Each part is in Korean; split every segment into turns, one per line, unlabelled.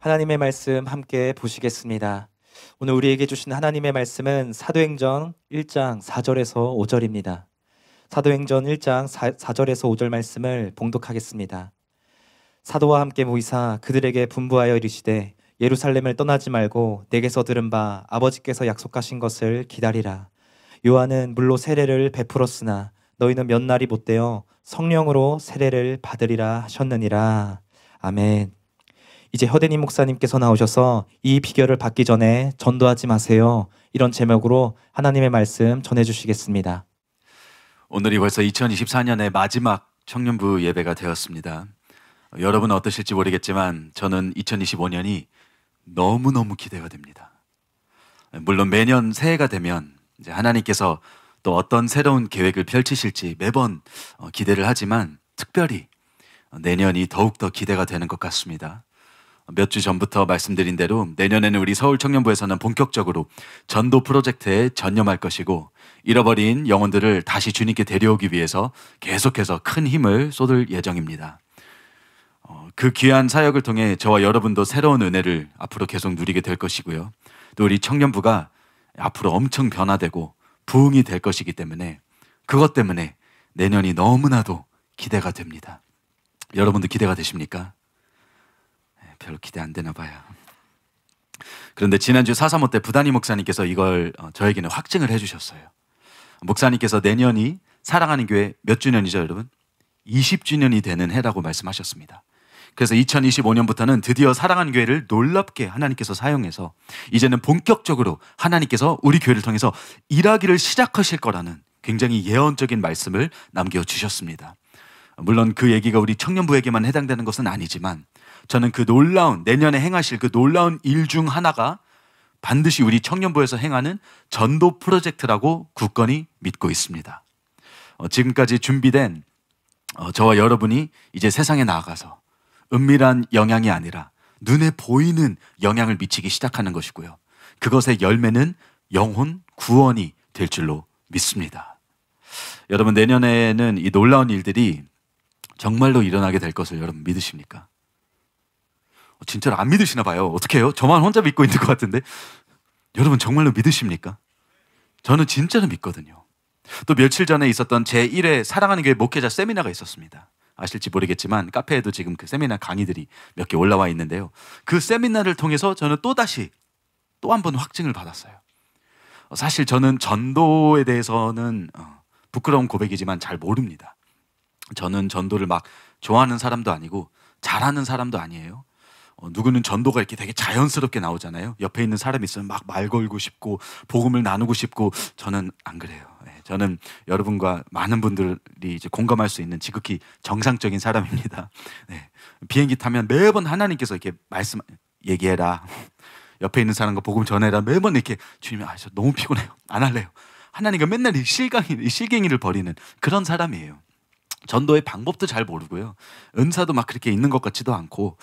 하나님의 말씀 함께 보시겠습니다. 오늘 우리에게 주신 하나님의 말씀은 사도행전 1장 4절에서 5절입니다. 사도행전 1장 4절에서 5절 말씀을 봉독하겠습니다. 사도와 함께 모이사 그들에게 분부하여 이르시되 예루살렘을 떠나지 말고 내게서 들은 바 아버지께서 약속하신 것을 기다리라. 요한은 물로 세례를 베풀었으나 너희는 몇 날이 못되어 성령으로 세례를 받으리라 하셨느니라. 아멘. 이제 허대님 목사님께서 나오셔서 이 비결을 받기 전에 전도하지 마세요, 이런 제목으로 하나님의 말씀 전해주시겠습니다.
오늘이 벌써 2024년의 마지막 청년부 예배가 되었습니다. 여러분은 어떠실지 모르겠지만 저는 2025년이 너무너무 기대가 됩니다. 물론 매년 새해가 되면 이제 하나님께서 또 어떤 새로운 계획을 펼치실지 매번 기대를 하지만 특별히 내년이 더욱더 기대가 되는 것 같습니다. 몇 주 전부터 말씀드린 대로 내년에는 우리 서울 청년부에서는 본격적으로 전도 프로젝트에 전념할 것이고 잃어버린 영혼들을 다시 주님께 데려오기 위해서 계속해서 큰 힘을 쏟을 예정입니다. 그 귀한 사역을 통해 저와 여러분도 새로운 은혜를 앞으로 계속 누리게 될 것이고요. 또 우리 청년부가 앞으로 엄청 변화되고 부흥이 될 것이기 때문에 그것 때문에 내년이 너무나도 기대가 됩니다. 여러분도 기대가 되십니까? 별로 기대 안 되나 봐요. 그런데 지난주 435 때 부다니 목사님께서 이걸 저에게는 확증을 해주셨어요. 목사님께서 내년이 사랑하는 교회 몇 주년이죠, 여러분? 20주년이 되는 해라고 말씀하셨습니다. 그래서 2025년부터는 드디어 사랑하는 교회를 놀랍게 하나님께서 사용해서 이제는 본격적으로 하나님께서 우리 교회를 통해서 일하기를 시작하실 거라는 굉장히 예언적인 말씀을 남겨주셨습니다. 물론 그 얘기가 우리 청년부에게만 해당되는 것은 아니지만 저는 그 놀라운, 내년에 행하실 그 놀라운 일 중 하나가 반드시 우리 청년부에서 행하는 전도 프로젝트라고 굳건히 믿고 있습니다. 지금까지 준비된 저와 여러분이 이제 세상에 나아가서 은밀한 영향이 아니라 눈에 보이는 영향을 미치기 시작하는 것이고요. 그것의 열매는 영혼 구원이 될 줄로 믿습니다. 여러분, 내년에는 이 놀라운 일들이 정말로 일어나게 될 것을 여러분 믿으십니까? 진짜로 안 믿으시나 봐요. 어떻게 해요? 저만 혼자 믿고 있는 것 같은데. 여러분 정말로 믿으십니까? 저는 진짜로 믿거든요. 또 며칠 전에 있었던 제1회 사랑하는 교회 목회자 세미나가 있었습니다. 아실지 모르겠지만 카페에도 지금 그 세미나 강의들이 몇 개 올라와 있는데요. 그 세미나를 통해서 저는 또다시 또 한 번 확증을 받았어요. 사실 저는 전도에 대해서는 부끄러운 고백이지만 잘 모릅니다. 저는 전도를 막 좋아하는 사람도 아니고 잘하는 사람도 아니에요. 누구는 전도가 이렇게 되게 자연스럽게 나오잖아요. 옆에 있는 사람이 있으면 막 말 걸고 싶고 복음을 나누고 싶고, 저는 안 그래요. 저는 여러분과 많은 분들이 이제 공감할 수 있는 지극히 정상적인 사람입니다. 네. 비행기 타면 매번 하나님께서 이렇게 얘기해라. 옆에 있는 사람과 복음 전해라. 매번 이렇게 주님이 저 너무 피곤해요. 안 할래요. 하나님과 맨날 이 실갱이를 벌이는 그런 사람이에요. 전도의 방법도 잘 모르고요. 은사도 막 그렇게 있는 것 같지도 않고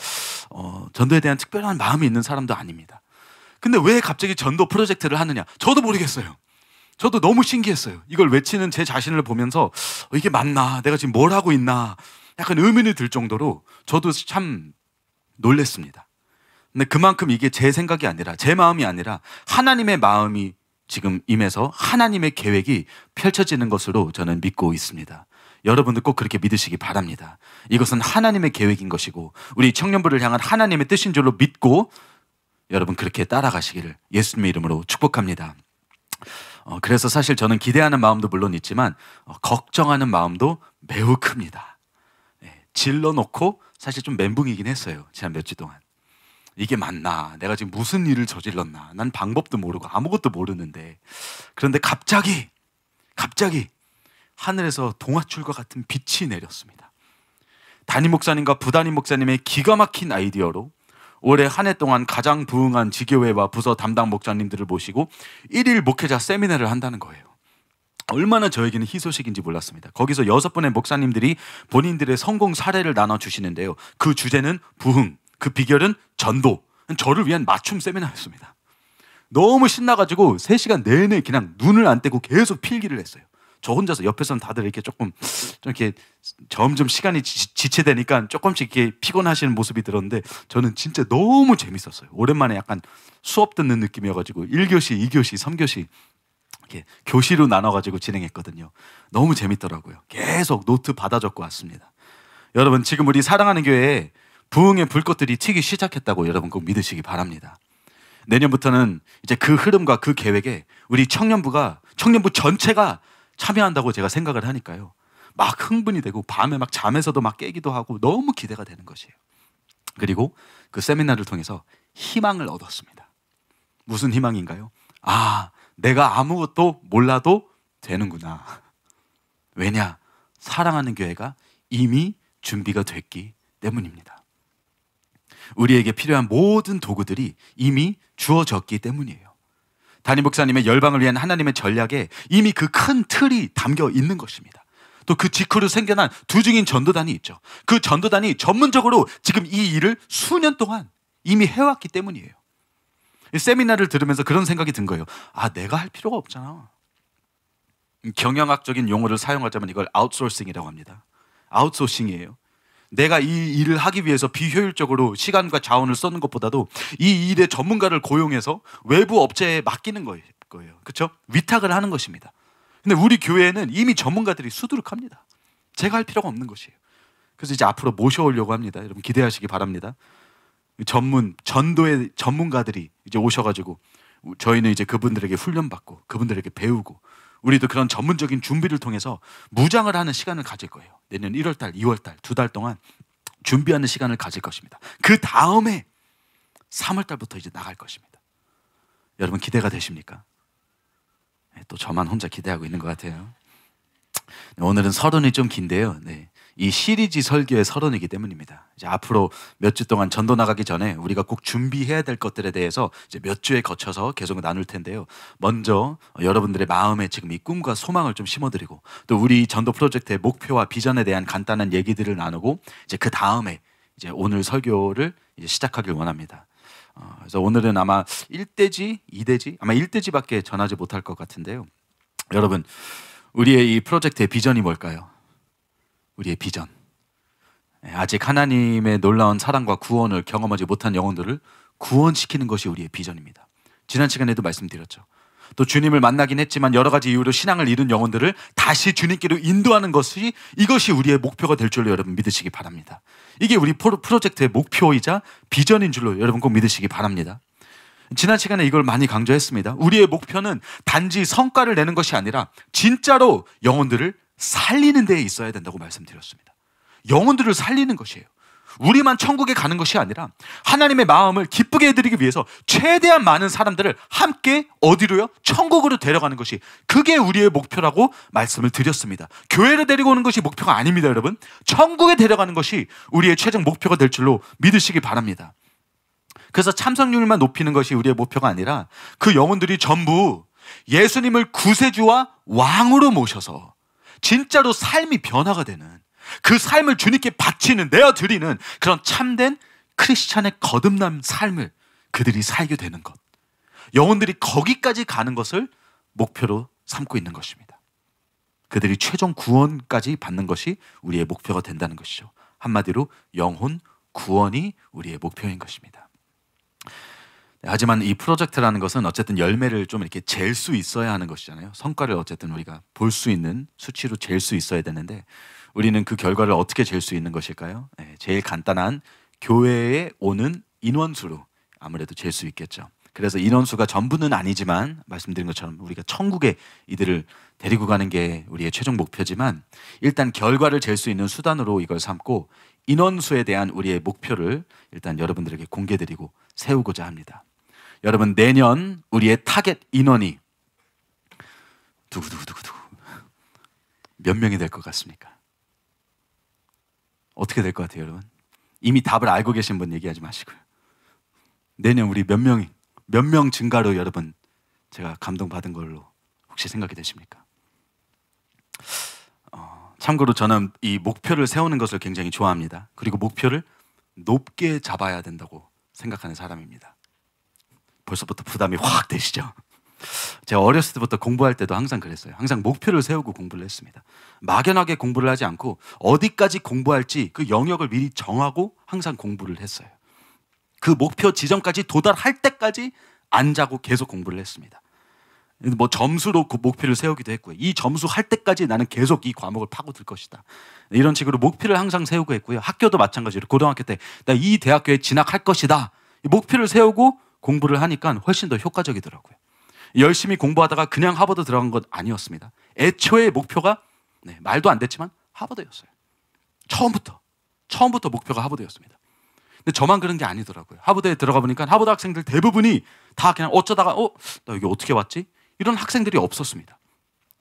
전도에 대한 특별한 마음이 있는 사람도 아닙니다. 근데 왜 갑자기 전도 프로젝트를 하느냐? 저도 모르겠어요. 저도 너무 신기했어요. 이걸 외치는 제 자신을 보면서 이게 맞나? 내가 지금 뭘 하고 있나? 약간 의문이 들 정도로 저도 참 놀랬습니다. 근데 그만큼 이게 제 생각이 아니라, 제 마음이 아니라 하나님의 마음이 지금 임해서 하나님의 계획이 펼쳐지는 것으로 저는 믿고 있습니다. 여러분도 꼭 그렇게 믿으시기 바랍니다. 이것은 하나님의 계획인 것이고 우리 청년부를 향한 하나님의 뜻인 줄로 믿고 여러분 그렇게 따라가시기를 예수님의 이름으로 축복합니다. 그래서 사실 저는 기대하는 마음도 물론 있지만 걱정하는 마음도 매우 큽니다. 질러놓고 사실 좀 멘붕이긴 했어요. 지난 몇 주 동안. 이게 맞나? 내가 지금 무슨 일을 저질렀나? 난 방법도 모르고 아무것도 모르는데. 그런데 갑자기 하늘에서 동화줄과 같은 빛이 내렸습니다. 담임 목사님과 부담임 목사님의 기가 막힌 아이디어로 올해 한 해 동안 가장 부흥한 지교회와 부서 담당 목사님들을 모시고 1일 목회자 세미나를 한다는 거예요. 얼마나 저에게는 희소식인지 몰랐습니다. 거기서 6분의 목사님들이 본인들의 성공 사례를 나눠주시는데요. 그 주제는 부흥, 그 비결은 전도. 저를 위한 맞춤 세미나였습니다. 너무 신나가지고 3시간 내내 그냥 눈을 안 떼고 계속 필기를 했어요. 저 혼자서 옆에서는 다들 이렇게 좀 이렇게 점점 시간이 지체되니까 조금씩 이렇게 피곤하시는 모습이 들었는데 저는 진짜 너무 재밌었어요. 오랜만에 약간 수업 듣는 느낌이어가지고 1교시, 2교시, 3교시 이렇게 교시로 나눠가지고 진행했거든요. 너무 재밌더라고요. 계속 노트 받아 적고 왔습니다. 여러분, 지금 우리 사랑하는 교회에 부흥의 불꽃들이 튀기 시작했다고 여러분 꼭 믿으시기 바랍니다. 내년부터는 이제 그 흐름과 그 계획에 우리 청년부 전체가 참여한다고 제가 생각을 하니까요. 막 흥분이 되고 밤에 막 잠에서도 막 깨기도 하고 너무 기대가 되는 것이에요. 그리고 그 세미나를 통해서 희망을 얻었습니다. 무슨 희망인가요? 아, 내가 아무것도 몰라도 되는구나. 왜냐? 사랑하는 교회가 이미 준비가 됐기 때문입니다. 우리에게 필요한 모든 도구들이 이미 주어졌기 때문이에요. 담임 목사님의 열방을 위한 하나님의 전략에 이미 그 큰 틀이 담겨 있는 것입니다. 또 그 직후로 생겨난 두 증인 전도단이 있죠. 그 전도단이 전문적으로 지금 이 일을 수년 동안 이미 해왔기 때문이에요. 세미나를 들으면서 그런 생각이 든 거예요. 아, 내가 할 필요가 없잖아. 경영학적인 용어를 사용하자면 이걸 아웃소싱이라고 합니다. 아웃소싱이에요. 내가 이 일을 하기 위해서 비효율적으로 시간과 자원을 쏟는 것보다도 이 일의 전문가를 고용해서 외부 업체에 맡기는 거예요. 그렇죠? 위탁을 하는 것입니다. 근데 우리 교회에는 이미 전문가들이 수두룩합니다. 제가 할 필요가 없는 것이에요. 그래서 이제 앞으로 모셔오려고 합니다. 여러분 기대하시기 바랍니다. 전도의 전문가들이 이제 오셔가지고 저희는 이제 그분들에게 훈련받고 그분들에게 배우고 우리도 그런 전문적인 준비를 통해서 무장을 하는 시간을 가질 거예요. 내년 1월달, 2월달 2달 동안 준비하는 시간을 가질 것입니다. 그 다음에 3월달부터 이제 나갈 것입니다. 여러분 기대가 되십니까? 또 저만 혼자 기대하고 있는 것 같아요. 오늘은 서론이 좀 긴데요. 이 시리즈 설교의 서론이기 때문입니다. 이제 앞으로 몇 주 동안 전도 나가기 전에 우리가 꼭 준비해야 될 것들에 대해서 이제 몇 주에 거쳐서 계속 나눌 텐데요. 먼저 여러분들의 마음에 지금 이 꿈과 소망을 좀 심어드리고 또 우리 전도 프로젝트의 목표와 비전에 대한 간단한 얘기들을 나누고 이제 그 다음에 이제 오늘 설교를 이제 시작하길 원합니다. 그래서 오늘은 아마 1대지, 2대지, 아마 1대지밖에 전하지 못할 것 같은데요. 여러분, 우리의 이 프로젝트의 비전이 뭘까요? 우리의 비전. 아직 하나님의 놀라운 사랑과 구원을 경험하지 못한 영혼들을 구원시키는 것이 우리의 비전입니다. 지난 시간에도 말씀드렸죠. 또 주님을 만나긴 했지만 여러 가지 이유로 신앙을 잃은 영혼들을 다시 주님께로 인도하는 것이 이것이 우리의 목표가 될 줄로 여러분 믿으시기 바랍니다. 이게 우리 프로젝트의 목표이자 비전인 줄로 여러분 꼭 믿으시기 바랍니다. 지난 시간에 이걸 많이 강조했습니다. 우리의 목표는 단지 성과를 내는 것이 아니라 진짜로 영혼들을 살리는 데에 있어야 된다고 말씀드렸습니다. 영혼들을 살리는 것이에요. 우리만 천국에 가는 것이 아니라 하나님의 마음을 기쁘게 해드리기 위해서 최대한 많은 사람들을 함께 어디로요? 천국으로 데려가는 것이 그게 우리의 목표라고 말씀을 드렸습니다. 교회를 데리고 오는 것이 목표가 아닙니다, 여러분. 천국에 데려가는 것이 우리의 최종 목표가 될 줄로 믿으시기 바랍니다. 그래서 참석률만 높이는 것이 우리의 목표가 아니라 그 영혼들이 전부 예수님을 구세주와 왕으로 모셔서 진짜로 삶이 변화가 되는 그 삶을 주님께 바치는 내어드리는 그런 참된 크리스찬의 거듭난 삶을 그들이 살게 되는 것, 영혼들이 거기까지 가는 것을 목표로 삼고 있는 것입니다. 그들이 최종 구원까지 받는 것이 우리의 목표가 된다는 것이죠. 한마디로 영혼 구원이 우리의 목표인 것입니다. 하지만 이 프로젝트라는 것은 어쨌든 열매를 좀 이렇게 잴 수 있어야 하는 것이잖아요. 성과를 어쨌든 우리가 볼 수 있는 수치로 잴 수 있어야 되는데 우리는 그 결과를 어떻게 잴 수 있는 것일까요? 제일 간단한 교회에 오는 인원수로 아무래도 잴 수 있겠죠. 그래서 인원수가 전부는 아니지만 말씀드린 것처럼 우리가 천국에 이들을 데리고 가는 게 우리의 최종 목표지만 일단 결과를 잴 수 있는 수단으로 이걸 삼고 인원수에 대한 우리의 목표를 일단 여러분들에게 공개드리고 세우고자 합니다. 여러분, 내년 우리의 타겟 인원이 두구두구두구두구 몇 명이 될 것 같습니까? 어떻게 될 것 같아요, 여러분? 이미 답을 알고 계신 분 얘기하지 마시고요. 내년 우리 몇 명 증가로 여러분 제가 감동받은 걸로 혹시 생각이 되십니까? 참고로 저는 이 목표를 세우는 것을 굉장히 좋아합니다. 그리고 목표를 높게 잡아야 된다고 생각하는 사람입니다. 벌써부터 부담이 확 되시죠? 제가 어렸을 때부터 공부할 때도 항상 그랬어요. 항상 목표를 세우고 공부를 했습니다. 막연하게 공부를 하지 않고 어디까지 공부할지 그 영역을 미리 정하고 항상 공부를 했어요. 그 목표 지점까지 도달할 때까지 안 자고 계속 공부를 했습니다. 뭐 점수로 그 목표를 세우기도 했고요. 이 점수 할 때까지 나는 계속 이 과목을 파고들 것이다. 이런 식으로 목표를 항상 세우고 했고요. 학교도 마찬가지로 고등학교 때 나 이 대학교에 진학할 것이다. 이 목표를 세우고 공부를 하니까 훨씬 더 효과적이더라고요. 열심히 공부하다가 그냥 하버드 들어간 건 아니었습니다. 애초에 목표가 말도 안 됐지만 하버드였어요. 처음부터 목표가 하버드였습니다. 근데 저만 그런 게 아니더라고요. 하버드에 들어가 보니까 하버드 학생들 대부분이 다 그냥 어쩌다가 나 여기 어떻게 왔지? 이런 학생들이 없었습니다.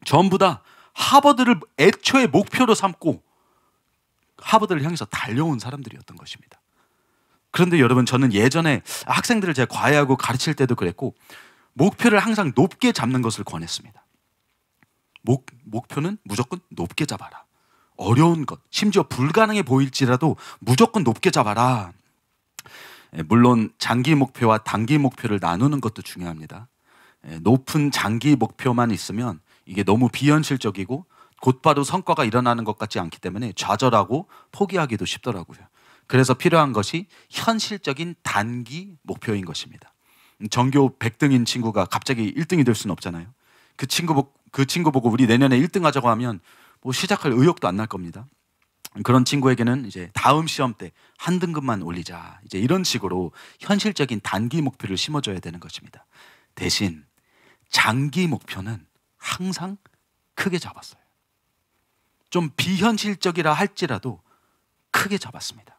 전부 다 하버드를 애초에 목표로 삼고 하버드를 향해서 달려온 사람들이었던 것입니다. 그런데 여러분, 저는 예전에 학생들을 제가 과외하고 가르칠 때도 그랬고 목표를 항상 높게 잡는 것을 권했습니다. 목표는 무조건 높게 잡아라. 어려운 것, 심지어 불가능해 보일지라도 무조건 높게 잡아라. 물론 장기 목표와 단기 목표를 나누는 것도 중요합니다. 높은 장기 목표만 있으면 이게 너무 비현실적이고 곧바로 성과가 일어나는 것 같지 않기 때문에 좌절하고 포기하기도 쉽더라고요. 그래서 필요한 것이 현실적인 단기 목표인 것입니다. 전교 100등인 친구가 갑자기 1등이 될 수는 없잖아요. 그 친구 보고 우리 내년에 1등 하자고 하면 뭐 시작할 의욕도 안 날 겁니다. 그런 친구에게는 이제 다음 시험 때 한 등급만 올리자, 이제 이런 식으로 현실적인 단기 목표를 심어줘야 되는 것입니다. 대신 장기 목표는 항상 크게 잡았어요. 좀 비현실적이라 할지라도 크게 잡았습니다.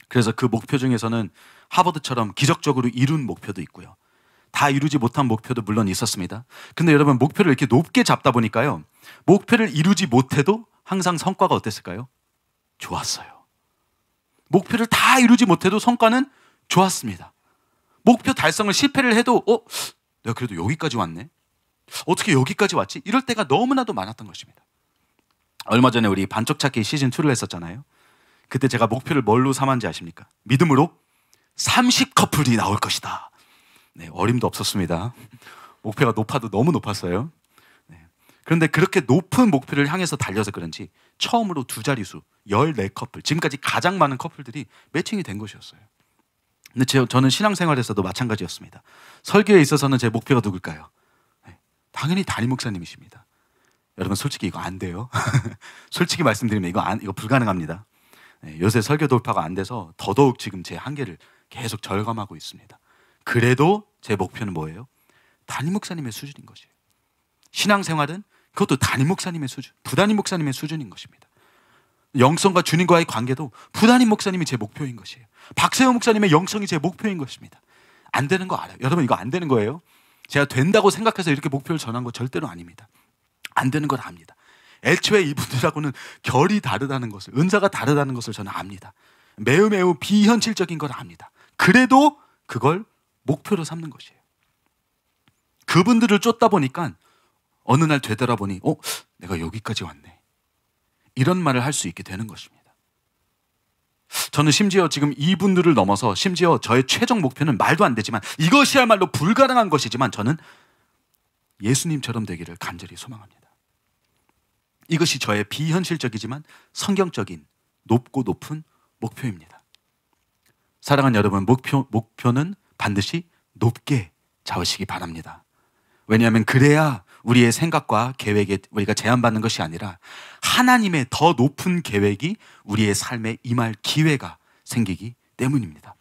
그래서 그 목표 중에서는 하버드처럼 기적적으로 이룬 목표도 있고요. 다 이루지 못한 목표도 물론 있었습니다. 근데 여러분, 목표를 이렇게 높게 잡다 보니까요, 목표를 이루지 못해도 항상 성과가 어땠을까요? 좋았어요. 목표를 다 이루지 못해도 성과는 좋았습니다. 목표 달성을 실패를 해도 내가 그래도 여기까지 왔네? 어떻게 여기까지 왔지? 이럴 때가 너무나도 많았던 것입니다. 얼마 전에 우리 반쪽 찾기 시즌2를 했었잖아요. 그때 제가 목표를 뭘로 삼았는지 아십니까? 믿음으로 30커플이 나올 것이다. 어림도 없었습니다. 목표가 높아도 너무 높았어요. 그런데 그렇게 높은 목표를 향해서 달려서 그런지 처음으로 두 자릿수 14커플, 지금까지 가장 많은 커플들이 매칭이 된 것이었어요. 근데 저는 신앙생활에서도 마찬가지였습니다. 설교에 있어서는 제 목표가 누굴까요? 당연히 담임 목사님이십니다. 여러분, 솔직히 이거 안 돼요. 솔직히 말씀드리면 이거 불가능합니다. 요새 설교 돌파가 안 돼서 더더욱 지금 제 한계를 계속 절감하고 있습니다. 그래도 제 목표는 뭐예요? 담임 목사님의 수준인 것이에요. 신앙생활은 그것도 담임 목사님의 수준, 부담임 목사님의 수준인 것입니다. 영성과 주님과의 관계도 부담임 목사님이 제 목표인 것이에요. 박세호 목사님의 영성이 제 목표인 것입니다. 안 되는 거 알아요. 여러분, 이거 안 되는 거예요. 제가 된다고 생각해서 이렇게 목표를 전한 거 절대로 아닙니다. 안 되는 걸 압니다. 애초에 이분들하고는 결이 다르다는 것을, 은사가 다르다는 것을 저는 압니다. 매우 비현실적인 걸 압니다. 그래도 그걸 목표로 삼는 것이에요. 그분들을 쫓다 보니까 어느 날 되돌아보니 내가 여기까지 왔네, 이런 말을 할 수 있게 되는 것입니다. 저는 심지어 지금 이분들을 넘어서 심지어 저의 최종 목표는 말도 안 되지만, 이것이야말로 불가능한 것이지만 저는 예수님처럼 되기를 간절히 소망합니다. 이것이 저의 비현실적이지만 성경적인 높고 높은 목표입니다. 사랑하는 여러분, 목표는 반드시 높게 잡으시기 바랍니다. 왜냐하면 그래야 우리의 생각과 계획에 우리가 제한받는 것이 아니라 하나님의 더 높은 계획이 우리의 삶에 임할 기회가 생기기 때문입니다.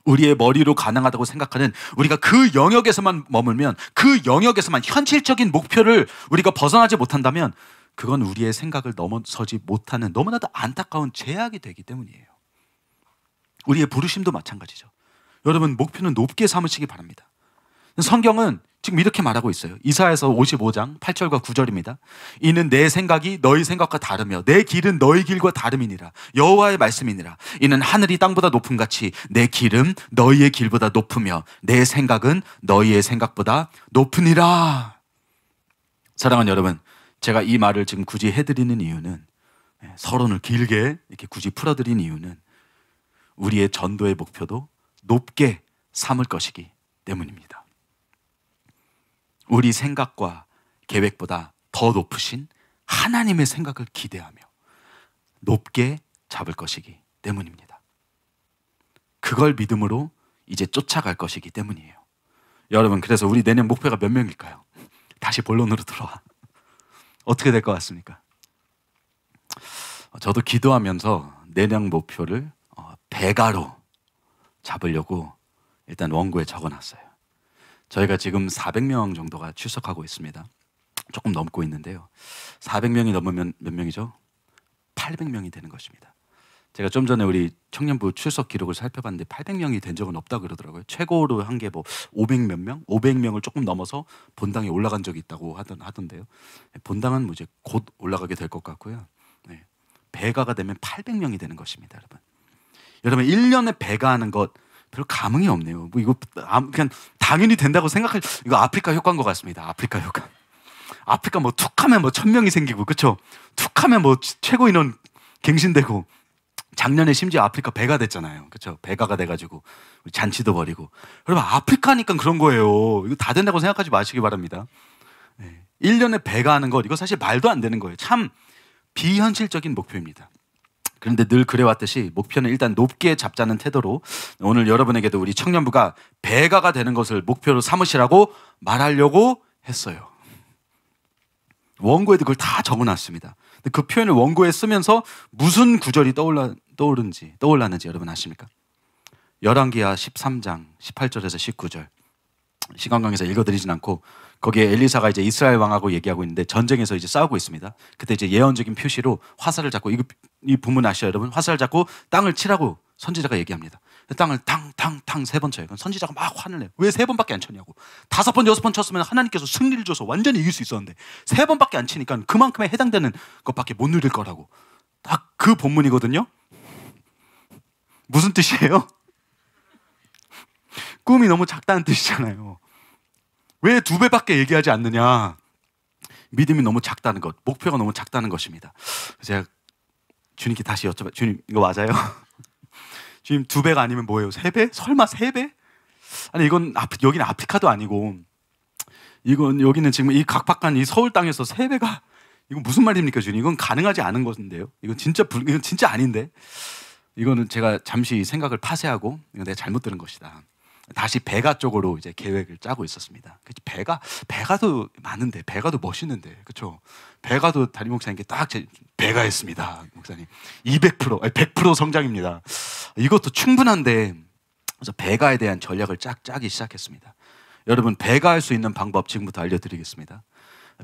우리의 머리로 가능하다고 생각하는, 우리가 그 영역에서만 머물면, 그 영역에서만 현실적인 목표를 우리가 벗어나지 못한다면 그건 우리의 생각을 넘어서지 못하는 너무나도 안타까운 제약이 되기 때문이에요. 우리의 부르심도 마찬가지죠. 여러분, 목표는 높게 삼으시기 바랍니다. 성경은 지금 이렇게 말하고 있어요. 이사야서 55장 8절과 9절입니다. 이는 내 생각이 너희 생각과 다르며 내 길은 너희 길과 다름이니라. 여호와의 말씀이니라. 이는 하늘이 땅보다 높음 같이 내 길은 너희의 길보다 높으며 내 생각은 너희의 생각보다 높으니라. 사랑하는 여러분, 제가 이 말을 지금 굳이 해드리는 이유는, 서론을 길게 이렇게 굳이 풀어드린 이유는 우리의 전도의 목표도 높게 삼을 것이기 때문입니다. 우리 생각과 계획보다 더 높으신 하나님의 생각을 기대하며 높게 잡을 것이기 때문입니다. 그걸 믿음으로 이제 쫓아갈 것이기 때문이에요. 여러분, 그래서 우리 내년 목표가 몇 명일까요? 다시 본론으로 들어와. 어떻게 될 것 같습니까? 저도 기도하면서 내년 목표를 배가로 잡으려고 일단 원고에 적어놨어요. 저희가 지금 400명 정도가 출석하고 있습니다. 조금 넘고 있는데요. 400명이 넘으면 몇 명이죠? 800명이 되는 것입니다. 제가 좀 전에 우리 청년부 출석 기록을 살펴봤는데 800명이 된 적은 없다고 그러더라고요. 최고로 한 게 뭐 500몇 명? 500명을 조금 넘어서 본당에 올라간 적이 있다고 하던데요. 본당은 뭐 이제 곧 올라가게 될 것 같고요. 네. 배가가 되면 800명이 되는 것입니다, 여러분. 여러분, 1년에 배가하는 것 별 감흥이 없네요. 뭐 이거 그냥 당연히 된다고 생각할, 이거 아프리카 효과인 것 같습니다. 아프리카 효과. 아프리카 뭐 툭하면 뭐 1000명이 생기고, 그렇죠? 툭하면 뭐 최고 인원 갱신되고, 작년에 심지어 아프리카 배가 됐잖아요. 그렇죠? 배가가 돼가지고 잔치도 벌이고. 여러분, 아프리카니까 그런 거예요. 이거 다 된다고 생각하지 마시기 바랍니다. 네. 1년에 배가 하는 것, 이거 사실 말도 안 되는 거예요. 참 비현실적인 목표입니다. 그런데 늘 그래왔듯이 목표는 일단 높게 잡자는 태도로 오늘 여러분에게도 우리 청년부가 배가가 되는 것을 목표로 삼으시라고 말하려고 했어요. 원고에도 그걸 다 적어놨습니다. 근데 그 표현을 원고에 쓰면서 무슨 구절이 떠올랐는지 여러분 아십니까? 열왕기하 13장 18절에서 19절. 시간 관계에서 읽어드리진 않고 거기에 엘리사가 이제 이스라엘 왕하고 얘기하고 있는데 전쟁에서 이제 싸우고 있습니다. 그때 이제 예언적인 표시로 화살을 잡고, 이 부문 아시죠 여러분? 화살을 잡고 땅을 치라고 선지자가 얘기합니다. 땅을 탕탕탕 3번 쳐요. 그럼 선지자가 막 화를 내요. 왜 3번밖에 안 쳤냐고. 5번 6번 쳤으면 하나님께서 승리를 줘서 완전히 이길 수 있었는데 3번밖에 안 치니까 그만큼에 해당되는 것밖에 못 누릴 거라고. 딱 그 본문이거든요. 무슨 뜻이에요? 꿈이 너무 작다는 뜻이잖아요. 왜 2배밖에 얘기하지 않느냐? 믿음이 너무 작다는 것, 목표가 너무 작다는 것입니다. 제가 주님께 다시 여쭤봐요. 주님, 이거 맞아요? 주님, 2배가 아니면 뭐예요? 3배? 설마 3배? 아니, 이건 여기는 아프리카도 아니고, 이건 여기는 지금 이 각박한 이 서울 땅에서 3배가, 이건 무슨 말입니까, 주님? 이건 가능하지 않은 것인데요. 이건 진짜 아닌데. 이거는 제가 잠시 생각을 파쇄하고, 이건 내가 잘못 들은 것이다. 다시 배가 쪽으로 이제 계획을 짜고 있었습니다. 배가도 많은데, 배가도 멋있는데, 그렇죠? 배가도 담임 목사님께 딱 배가 했습니다, 목사님. 100% 성장입니다. 이것도 충분한데, 그래서 배가에 대한 전략을 짜기 시작했습니다. 여러분, 배가할 수 있는 방법 지금부터 알려드리겠습니다.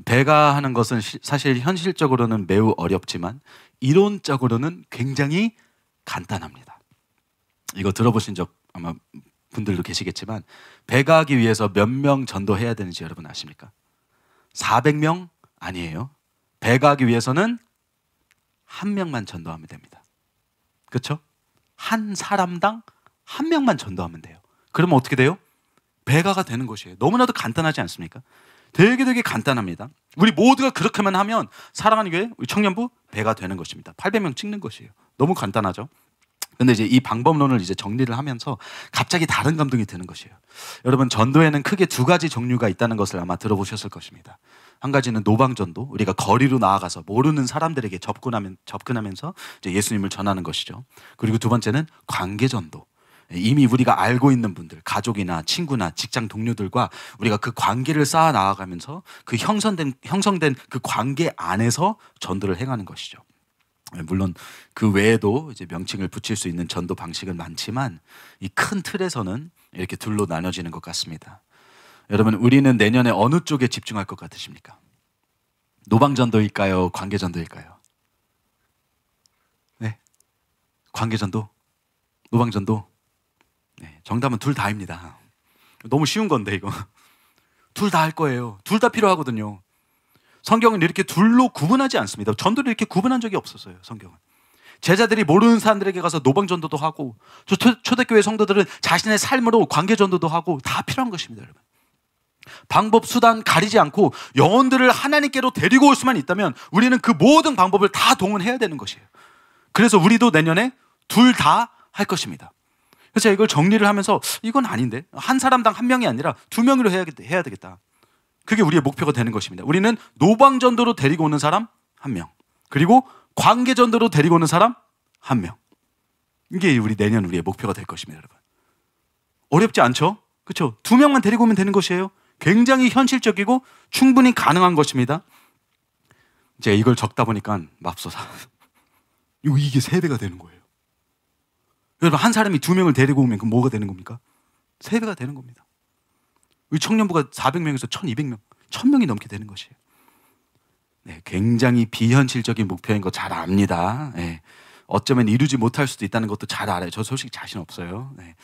배가하는 것은 사실 현실적으로는 매우 어렵지만 이론적으로는 굉장히 간단합니다. 이거 들어보신 적 아마 분들도 계시겠지만 배가하기 위해서 몇 명 전도해야 되는지 여러분 아십니까? 400명? 아니에요. 배가하기 위해서는 1명만 전도하면 됩니다. 그렇죠? 한 사람당 1명만 전도하면 돼요. 그러면 어떻게 돼요? 배가가 되는 것이에요. 너무나도 간단하지 않습니까? 되게 간단합니다. 우리 모두가 그렇게만 하면 사랑하는 교회, 우리 청년부 배가 되는 것입니다. 800명 찍는 것이에요. 너무 간단하죠? 근데 이제 이 방법론을 이제 정리를 하면서 갑자기 다른 감동이 드는 것이에요. 여러분, 전도에는 크게 2가지 종류가 있다는 것을 아마 들어보셨을 것입니다. 한 가지는 노방전도, 우리가 거리로 나아가서 모르는 사람들에게 접근하면서 이제 예수님을 전하는 것이죠. 그리고 2번째는 관계전도. 이미 우리가 알고 있는 분들, 가족이나 친구나 직장 동료들과 우리가 그 관계를 쌓아 나아가면서 그 형성된 그 관계 안에서 전도를 행하는 것이죠. 물론 그 외에도 이제 명칭을 붙일 수 있는 전도 방식은 많지만 이 큰 틀에서는 이렇게 둘로 나눠지는 것 같습니다. 여러분, 우리는 내년에 어느 쪽에 집중할 것 같으십니까? 노방전도일까요? 관계전도일까요? 네, 관계전도, 노방전도. 네, 정답은 둘 다입니다. 너무 쉬운 건데 이거. 둘 다 할 거예요. 둘 다 필요하거든요. 성경은 이렇게 둘로 구분하지 않습니다. 전도를 이렇게 구분한 적이 없었어요, 성경은. 제자들이 모르는 사람들에게 가서 노방전도도 하고, 초대교회 성도들은 자신의 삶으로 관계전도도 하고, 다 필요한 것입니다, 여러분. 방법, 수단 가리지 않고 영혼들을 하나님께로 데리고 올 수만 있다면 우리는 그 모든 방법을 다 동원해야 되는 것이에요. 그래서 우리도 내년에 둘 다 할 것입니다. 그래서 이걸 정리를 하면서 이건 아닌데, 한 사람당 1명이 아니라 2명으로 해야 되겠다. 그게 우리의 목표가 되는 것입니다. 우리는 노방전도로 데리고 오는 사람 1명, 그리고 관계전도로 데리고 오는 사람 1명. 이게 우리 내년 우리의 목표가 될 것입니다, 여러분. 어렵지 않죠? 그렇죠? 2명만 데리고 오면 되는 것이에요. 굉장히 현실적이고 충분히 가능한 것입니다. 제가 이걸 적다 보니까 맙소사. 이게 3배가 되는 거예요. 여러분, 한 사람이 2명을 데리고 오면 그럼 뭐가 되는 겁니까? 3배가 되는 겁니다. 우리 청년부가 400명에서 1200명, 1000명이 넘게 되는 것이에요. 네, 굉장히 비현실적인 목표인 거 잘 압니다. 네, 어쩌면 이루지 못할 수도 있다는 것도 잘 알아요. 저 솔직히 자신 없어요. 네,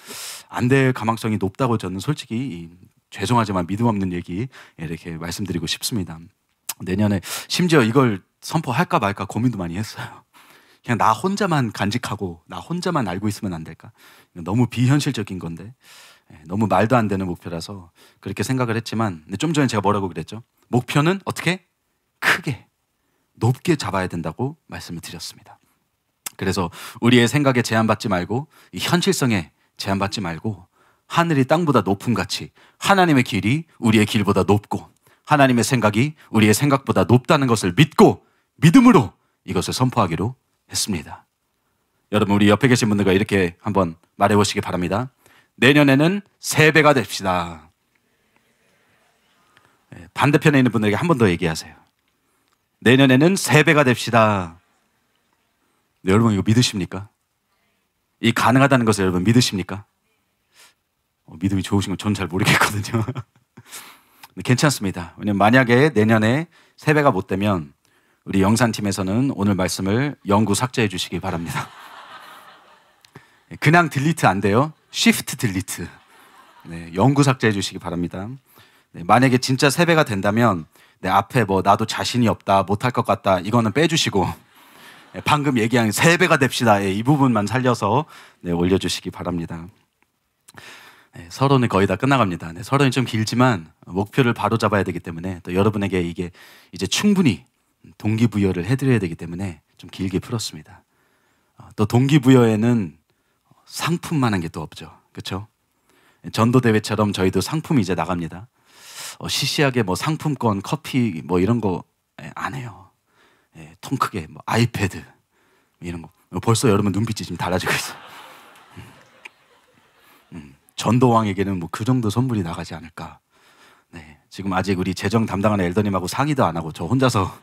안 될 가망성이 높다고 저는 솔직히 죄송하지만 믿음 없는 얘기 이렇게 말씀드리고 싶습니다. 내년에 심지어 이걸 선포할까 말까 고민도 많이 했어요. 그냥 나 혼자만 간직하고 나 혼자만 알고 있으면 안 될까? 너무 비현실적인 건데, 너무 말도 안 되는 목표라서 그렇게 생각을 했지만, 좀 전에 제가 뭐라고 그랬죠? 목표는 어떻게? 크게, 높게 잡아야 된다고 말씀을 드렸습니다. 그래서 우리의 생각에 제한받지 말고, 이 현실성에 제한받지 말고, 하늘이 땅보다 높은 같이 하나님의 길이 우리의 길보다 높고 하나님의 생각이 우리의 생각보다 높다는 것을 믿고 믿음으로 이것을 선포하기로 했습니다. 여러분, 우리 옆에 계신 분들과 이렇게 한번 말해보시기 바랍니다. 내년에는 3배가 됩시다. 반대편에 있는 분들에게 한 번 더 얘기하세요. 내년에는 3배가 됩시다. 네, 여러분, 이거 믿으십니까? 이 가능하다는 것을 여러분 믿으십니까? 믿음이 좋으신 건 저는 잘 모르겠거든요. 괜찮습니다. 왜냐면 만약에 내년에 3배가 못 되면 우리 영산팀에서는 오늘 말씀을 영구 삭제해 주시기 바랍니다. 그냥 딜리트 안 돼요. 시프트 딜리트. 네, 영구 삭제해 주시기 바랍니다. 네, 만약에 진짜 3배가 된다면 내 앞에 뭐 나도 자신이 없다, 못할 것 같다, 이거는 빼주시고, 방금 얘기한 3배가 됩시다, 이 부분만 살려서 올려주시기 바랍니다. 네, 서론이 거의 다 끝나갑니다. 네, 서론이 좀 길지만 목표를 바로 잡아야 되기 때문에 또 여러분에게 이게 이제 충분히 동기부여를 해드려야 되기 때문에 좀 길게 풀었습니다. 또 동기부여에는 상품만한 게 또 없죠. 그렇죠? 전도대회처럼 저희도 상품이 이제 나갑니다. 시시하게 뭐 상품권, 커피 뭐 이런 거 안 해요. 통 크게 뭐 아이패드 이런 거. 벌써 여러분 눈빛이 지금 달라지고 있어요. 전도왕에게는 뭐 그 정도 선물이 나가지 않을까. 네, 지금 아직 우리 재정 담당하는 엘더님하고 상의도 안 하고 저 혼자서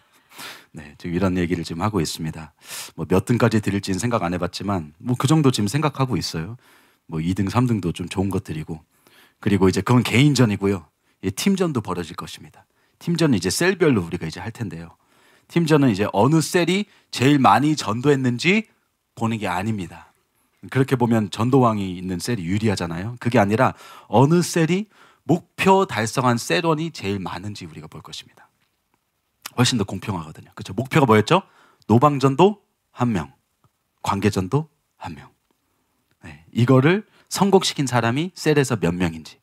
네, 지금 이런 얘기를 지금 하고 있습니다. 뭐 몇 등까지 드릴지는 생각 안 해봤지만 뭐 그 정도 지금 생각하고 있어요. 뭐 2등, 3등도 좀 좋은 것들이고, 그리고 이제 그건 개인전이고요. 팀전도 벌어질 것입니다. 팀전은 이제 셀별로 우리가 이제 할 텐데요. 팀전은 이제 어느 셀이 제일 많이 전도했는지 보는 게 아닙니다. 그렇게 보면 전도왕이 있는 셀이 유리하잖아요. 그게 아니라 어느 셀이 목표 달성한 셀원이 제일 많은지 우리가 볼 것입니다. 훨씬 더 공평하거든요. 그렇죠? 목표가 뭐였죠? 노방전도 1명, 관계전도 1명. 네, 이거를 성공시킨 사람이 셀에서 몇 명인지.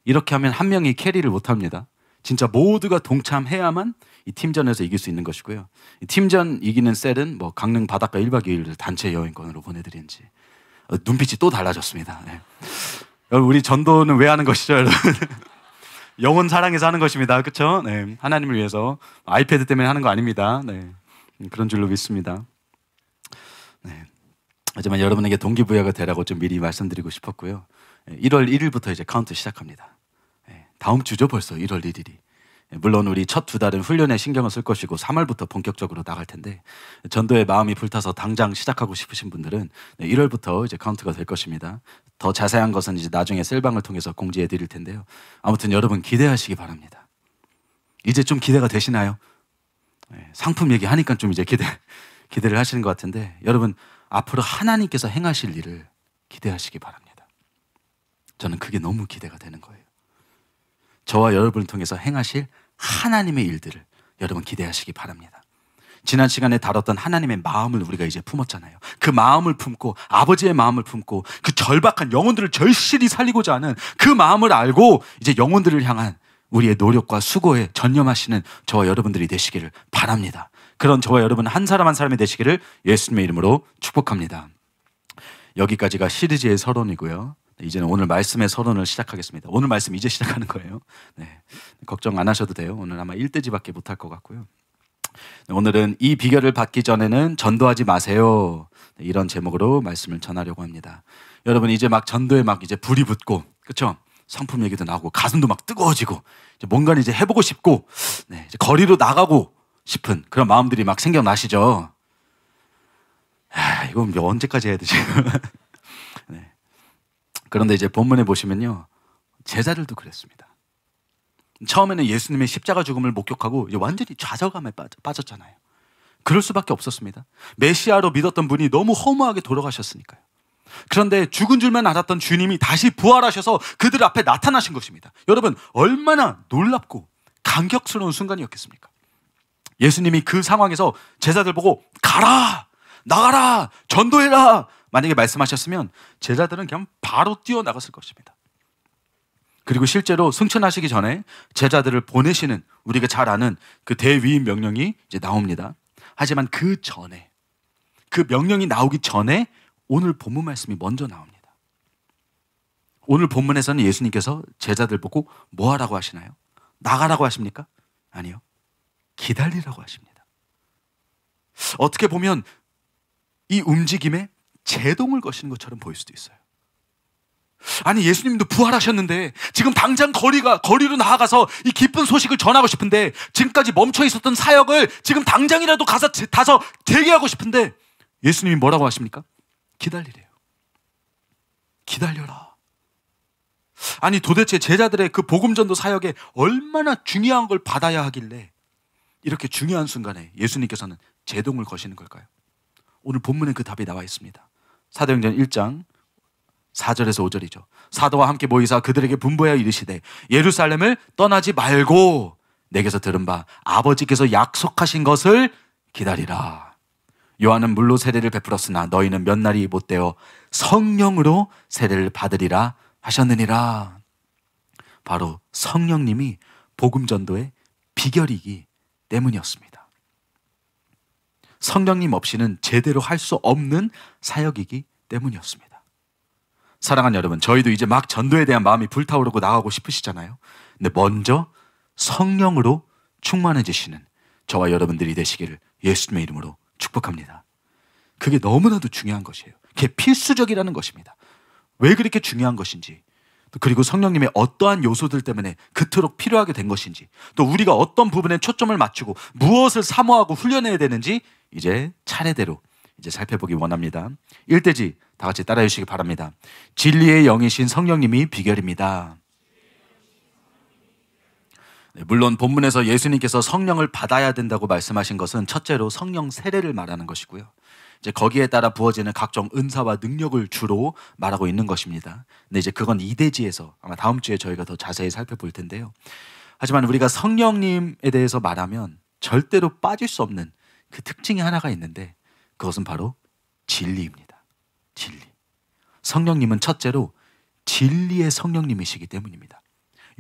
이렇게 하면 1명이 캐리를 못합니다. 진짜 모두가 동참해야만 이 팀전에서 이길 수 있는 것이고요. 이 팀전 이기는 셀은 뭐 강릉 바닷가 1박 2일을 단체 여행권으로 보내드린지. 눈빛이 또 달라졌습니다. 네. 여러분, 우리 전도는 왜 하는 것이죠, 여러분? 영혼 사랑해서 하는 것입니다. 그렇죠? 네. 하나님을 위해서. 아이패드 때문에 하는 거 아닙니다. 네. 그런 줄로 믿습니다. 네. 하지만 여러분에게 동기부여가 되라고 좀 미리 말씀드리고 싶었고요. 1월 1일부터 이제 카운트 시작합니다. 다음 주죠, 벌써 1월 1일이. 물론 우리 첫 2달은 훈련에 신경을 쓸 것이고 3월부터 본격적으로 나갈 텐데, 전도에 마음이 불타서 당장 시작하고 싶으신 분들은 1월부터 이제 카운트가 될 것입니다. 더 자세한 것은 이제 나중에 셀방을 통해서 공지해 드릴 텐데요. 아무튼 여러분 기대하시기 바랍니다. 이제 좀 기대가 되시나요? 상품 얘기하니까 좀 이제 기대를 하시는 것 같은데, 여러분 앞으로 하나님께서 행하실 일을 기대하시기 바랍니다. 저는 그게 너무 기대가 되는 거예요. 저와 여러분을 통해서 행하실 하나님의 일들을 여러분 기대하시기 바랍니다. 지난 시간에 다뤘던 하나님의 마음을 우리가 이제 품었잖아요. 그 마음을 품고, 아버지의 마음을 품고, 그 절박한 영혼들을 절실히 살리고자 하는 그 마음을 알고 이제 영혼들을 향한 우리의 노력과 수고에 전념하시는 저와 여러분들이 되시기를 바랍니다. 그런 저와 여러분 한 사람 한 사람이 되시기를 예수님의 이름으로 축복합니다. 여기까지가 시리즈의 서론이고요. 이제는 오늘 말씀의 서론을 시작하겠습니다. 오늘 말씀 이제 시작하는 거예요. 네, 걱정 안 하셔도 돼요. 오늘 아마 1대지밖에 못할 것 같고요. 오늘은 이 비결을 받기 전에는 전도하지 마세요. 이런 제목으로 말씀을 전하려고 합니다. 여러분 이제 막 전도에 막 이제 불이 붙고, 그렇죠? 성품 얘기도 나오고 가슴도 막 뜨거워지고 이제 뭔가를 이제 해보고 싶고, 네, 이제 거리로 나가고 싶은 그런 마음들이 막 생겨나시죠. 이건 언제까지 해야 되지? 네. 그런데 이제 본문에 보시면요, 제자들도 그랬습니다. 처음에는 예수님의 십자가 죽음을 목격하고 이제 완전히 좌절감에 빠졌잖아요. 그럴 수밖에 없었습니다. 메시아로 믿었던 분이 너무 허무하게 돌아가셨으니까요. 그런데 죽은 줄만 알았던 주님이 다시 부활하셔서 그들 앞에 나타나신 것입니다. 여러분 얼마나 놀랍고 감격스러운 순간이었겠습니까? 예수님이 그 상황에서 제자들 보고 가라, 나가라, 전도해라 만약에 말씀하셨으면 제자들은 그냥 바로 뛰어나갔을 것입니다. 그리고 실제로 승천하시기 전에 제자들을 보내시는, 우리가 잘 아는 그 대위임 명령이 이제 나옵니다. 하지만 그 전에, 그 명령이 나오기 전에 오늘 본문 말씀이 먼저 나옵니다. 오늘 본문에서는 예수님께서 제자들 보고 뭐 하라고 하시나요? 나가라고 하십니까? 아니요, 기다리라고 하십니다. 어떻게 보면 이 움직임에 제동을 거시는 것처럼 보일 수도 있어요. 아니 예수님도 부활하셨는데 지금 당장 거리로 나아가서 이 기쁜 소식을 전하고 싶은데, 지금까지 멈춰 있었던 사역을 지금 당장이라도 가서 재개하고 싶은데 예수님이 뭐라고 하십니까? 기다리래요. 기다려라. 아니 도대체 제자들의 그 복음전도 사역에 얼마나 중요한 걸 받아야 하길래 이렇게 중요한 순간에 예수님께서는 제동을 거시는 걸까요? 오늘 본문에 그 답이 나와 있습니다. 사도행전 1장 4절에서 5절이죠. 사도와 함께 모이사 그들에게 분부하여 이르시되 예루살렘을 떠나지 말고 내게서 들은 바 아버지께서 약속하신 것을 기다리라. 요한은 물로 세례를 베풀었으나 너희는 몇 날이 못되어 성령으로 세례를 받으리라 하셨느니라. 바로 성령님이 복음 전도의 비결이기 때문이었습니다. 성령님 없이는 제대로 할 수 없는 사역이기 때문이었습니다. 사랑하는 여러분, 저희도 이제 막 전도에 대한 마음이 불타오르고 나가고 싶으시잖아요. 근데 먼저 성령으로 충만해지시는 저와 여러분들이 되시기를 예수님의 이름으로 축복합니다. 그게 너무나도 중요한 것이에요. 그게 필수적이라는 것입니다. 왜 그렇게 중요한 것인지, 그리고 성령님의 어떠한 요소들 때문에 그토록 필요하게 된 것인지, 또 우리가 어떤 부분에 초점을 맞추고 무엇을 사모하고 훈련해야 되는지 이제 차례대로 이제 살펴보기 원합니다. 1대지 다 같이 따라해 주시기 바랍니다. 진리의 영이신 성령님이 비결입니다. 네, 물론 본문에서 예수님께서 성령을 받아야 된다고 말씀하신 것은 첫째로 성령 세례를 말하는 것이고요. 이제 거기에 따라 부어지는 각종 은사와 능력을 주로 말하고 있는 것입니다. 근데 이제 그건 2대지에서 아마 다음 주에 저희가 더 자세히 살펴볼 텐데요. 하지만 우리가 성령님에 대해서 말하면 절대로 빠질 수 없는 그 특징이 하나가 있는데, 그것은 바로 진리입니다. 진리. 성령님은 첫째로 진리의 성령님이시기 때문입니다.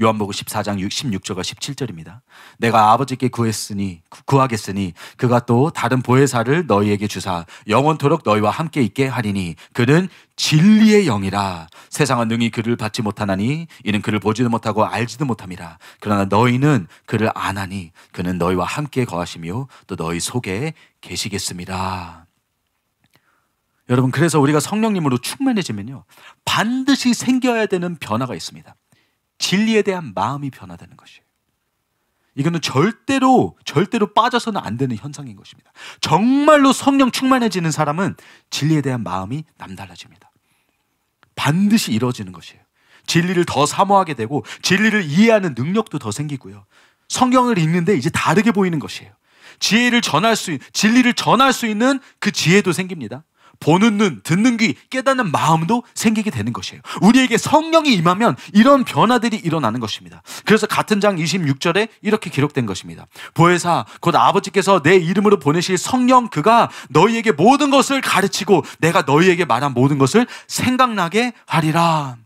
요한복음 14장 16절과 17절입니다. 내가 아버지께 구하겠으니 그가 또 다른 보혜사를 너희에게 주사 영원토록 너희와 함께 있게 하리니 그는 진리의 영이라. 세상은 능히 그를 받지 못하나니 이는 그를 보지도 못하고 알지도 못함이라. 그러나 너희는 그를 아나니 그는 너희와 함께 거하시며 또 너희 속에 계시겠습니다. 여러분, 그래서 우리가 성령님으로 충만해지면요, 반드시 생겨야 되는 변화가 있습니다. 진리에 대한 마음이 변화되는 것이에요. 이거는 절대로 빠져서는 안 되는 현상인 것입니다. 정말로 성령 충만해지는 사람은 진리에 대한 마음이 남달라집니다. 반드시 이루어지는 것이에요. 진리를 더 사모하게 되고 진리를 이해하는 능력도 더 생기고요. 성경을 읽는데 이제 다르게 보이는 것이에요. 진리를 전할 수 있는 그 지혜도 생깁니다. 보는 눈, 듣는 귀, 깨닫는 마음도 생기게 되는 것이에요. 우리에게 성령이 임하면 이런 변화들이 일어나는 것입니다. 그래서 같은 장 26절에 이렇게 기록된 것입니다. 보혜사 곧 아버지께서 내 이름으로 보내실 성령, 그가 너희에게 모든 것을 가르치고 내가 너희에게 말한 모든 것을 생각나게 하리라.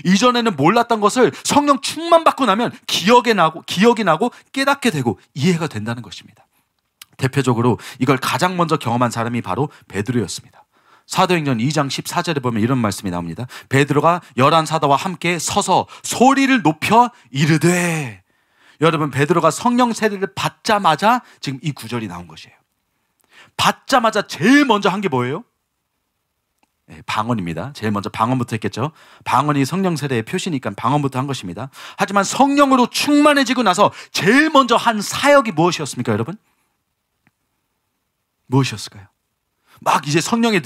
이전에는 몰랐던 것을 성령 충만받고 나면 기억이 나고 깨닫게 되고 이해가 된다는 것입니다. 대표적으로 이걸 가장 먼저 경험한 사람이 바로 베드로였습니다. 사도행전 2장 14절에 보면 이런 말씀이 나옵니다. 베드로가 11사도와 함께 서서 소리를 높여 이르되. 여러분, 베드로가 성령 세례를 받자마자 지금 이 구절이 나온 것이에요. 받자마자 제일 먼저 한 게 뭐예요? 네, 방언입니다. 제일 먼저 방언부터 했겠죠. 방언이 성령 세례의 표시니까 방언부터 한 것입니다. 하지만 성령으로 충만해지고 나서 제일 먼저 한 사역이 무엇이었습니까, 여러분? 무엇이었을까요? 막 이제 성령의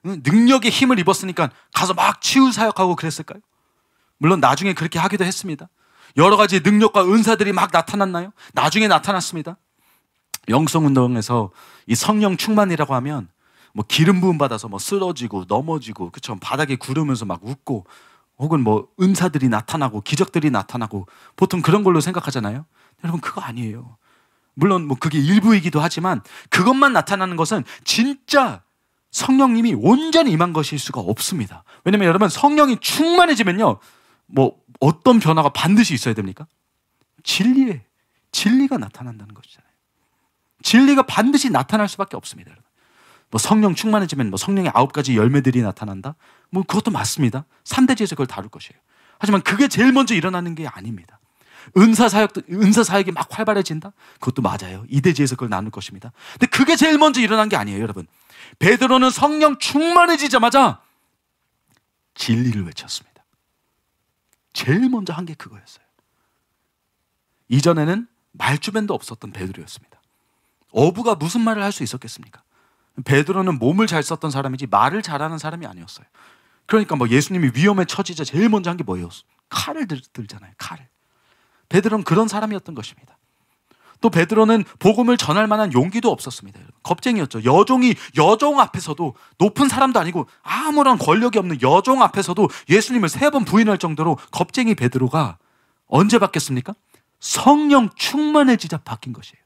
능력의 힘을 입었으니까 가서 막 치유 사역하고 그랬을까요? 물론 나중에 그렇게 하기도 했습니다. 여러 가지 능력과 은사들이 막 나타났나요? 나중에 나타났습니다. 영성운동에서 이 성령 충만이라고 하면 뭐 기름 부음 받아서 뭐 쓰러지고 넘어지고, 그쵸? 바닥에 구르면서 막 웃고, 혹은 뭐 은사들이 나타나고 기적들이 나타나고, 보통 그런 걸로 생각하잖아요. 여러분, 그거 아니에요. 물론 뭐 그게 일부이기도 하지만 그것만 나타나는 것은 진짜 성령님이 온전히 임한 것일 수가 없습니다. 왜냐면 여러분, 성령이 충만해지면요, 뭐 어떤 변화가 반드시 있어야 됩니까? 진리가 나타난다는 것이잖아요. 진리가 반드시 나타날 수밖에 없습니다, 여러분. 뭐 성령 충만해지면 뭐 성령의 9가지 열매들이 나타난다? 뭐 그것도 맞습니다. 3대지에서 그걸 다룰 것이에요. 하지만 그게 제일 먼저 일어나는 게 아닙니다. 은사 사역이 막 활발해진다? 그것도 맞아요. 2대지에서 그걸 나눌 것입니다. 근데 그게 제일 먼저 일어난 게 아니에요, 여러분. 베드로는 성령 충만해지자마자 진리를 외쳤습니다. 제일 먼저 한 게 그거였어요. 이전에는 말주변도 없었던 베드로였습니다. 어부가 무슨 말을 할 수 있었겠습니까? 베드로는 몸을 잘 썼던 사람이지 말을 잘하는 사람이 아니었어요. 그러니까 뭐 예수님이 위험에 처지자 제일 먼저 한 게 뭐예요? 칼을 들잖아요. 칼을. 베드로는 그런 사람이었던 것입니다. 또 베드로는 복음을 전할 만한 용기도 없었습니다. 겁쟁이였죠. 여종 앞에서도, 높은 사람도 아니고 아무런 권력이 없는 여종 앞에서도 예수님을 3번 부인할 정도로 겁쟁이 베드로가 언제 바뀌었습니까? 성령 충만해지자 바뀐 것이에요.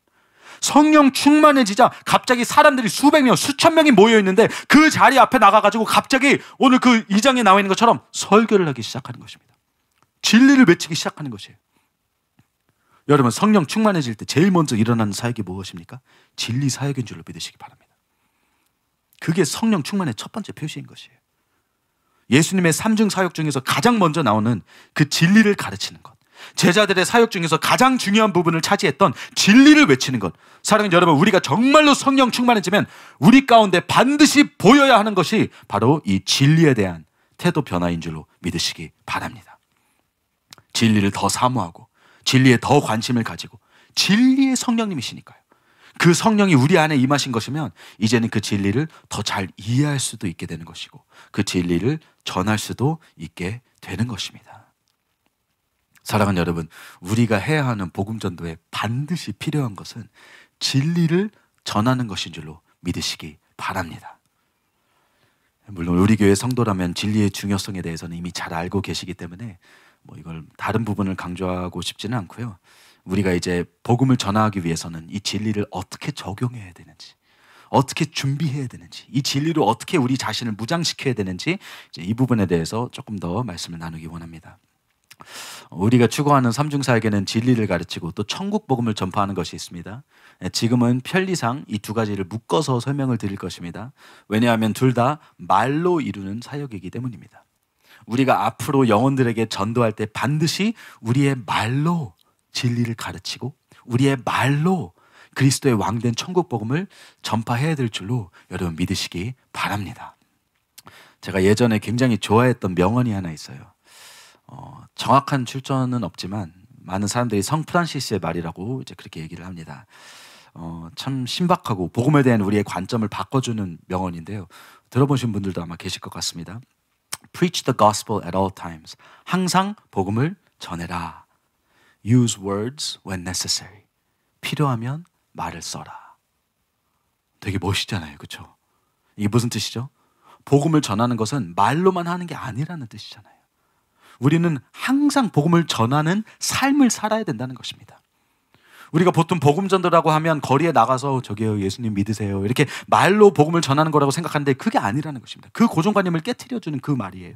성령 충만해지자 갑자기 사람들이 수백 명, 수천 명이 모여 있는데 그 자리 앞에 나가가지고 갑자기 오늘 그 2장에 나와 있는 것처럼 설교를 하기 시작하는 것입니다. 진리를 외치기 시작하는 것이에요. 여러분, 성령 충만해질 때 제일 먼저 일어나는 사역이 무엇입니까? 진리 사역인 줄로 믿으시기 바랍니다. 그게 성령 충만의 첫 번째 표시인 것이에요. 예수님의 3중 사역 중에서 가장 먼저 나오는 그 진리를 가르치는 것, 제자들의 사역 중에서 가장 중요한 부분을 차지했던 진리를 외치는 것. 사랑하는 여러분, 우리가 정말로 성령 충만해지면 우리 가운데 반드시 보여야 하는 것이 바로 이 진리에 대한 태도 변화인 줄로 믿으시기 바랍니다. 진리를 더 사모하고 진리에 더 관심을 가지고, 진리의 성령님이시니까요. 그 성령이 우리 안에 임하신 것이면 이제는 그 진리를 더 잘 이해할 수도 있게 되는 것이고, 그 진리를 전할 수도 있게 되는 것입니다. 사랑하는 여러분, 우리가 해야 하는 복음 전도에 반드시 필요한 것은 진리를 전하는 것인 줄로 믿으시기 바랍니다. 물론 우리 교회 성도라면 진리의 중요성에 대해서는 이미 잘 알고 계시기 때문에 뭐 이걸 다른 부분을 강조하고 싶지는 않고요. 우리가 이제 복음을 전하기 위해서는 이 진리를 어떻게 적용해야 되는지, 어떻게 준비해야 되는지, 이 진리로 어떻게 우리 자신을 무장시켜야 되는지, 이제 이 부분에 대해서 조금 더 말씀을 나누기 원합니다. 우리가 추구하는 삼중사역에는 진리를 가르치고 또 천국 복음을 전파하는 것이 있습니다. 지금은 편리상 이 두 가지를 묶어서 설명을 드릴 것입니다. 왜냐하면 둘 다 말로 이루는 사역이기 때문입니다. 우리가 앞으로 영혼들에게 전도할 때 반드시 우리의 말로 진리를 가르치고 우리의 말로 그리스도의 왕된 천국 복음을 전파해야 될 줄로 여러분 믿으시기 바랍니다. 제가 예전에 굉장히 좋아했던 명언이 하나 있어요. 정확한 출처는 없지만 많은 사람들이 성 프란시스의 말이라고 이제 그렇게 얘기를 합니다. 참 신박하고 복음에 대한 우리의 관점을 바꿔주는 명언인데요. 들어보신 분들도 아마 계실 것 같습니다. Preach the gospel at all times. 항상 복음을 전해라. Use words when necessary. 필요하면 말을 써라. 되게 멋있잖아요, 그렇죠? 이게 무슨 뜻이죠? 복음을 전하는 것은 말로만 하는 게 아니라는 뜻이잖아요. 우리는 항상 복음을 전하는 삶을 살아야 된다는 것입니다. 우리가 보통 복음 전도라고 하면 거리에 나가서 저기요 예수님 믿으세요 이렇게 말로 복음을 전하는 거라고 생각하는데 그게 아니라는 것입니다. 그 고정관념을 깨트려주는 그 말이에요.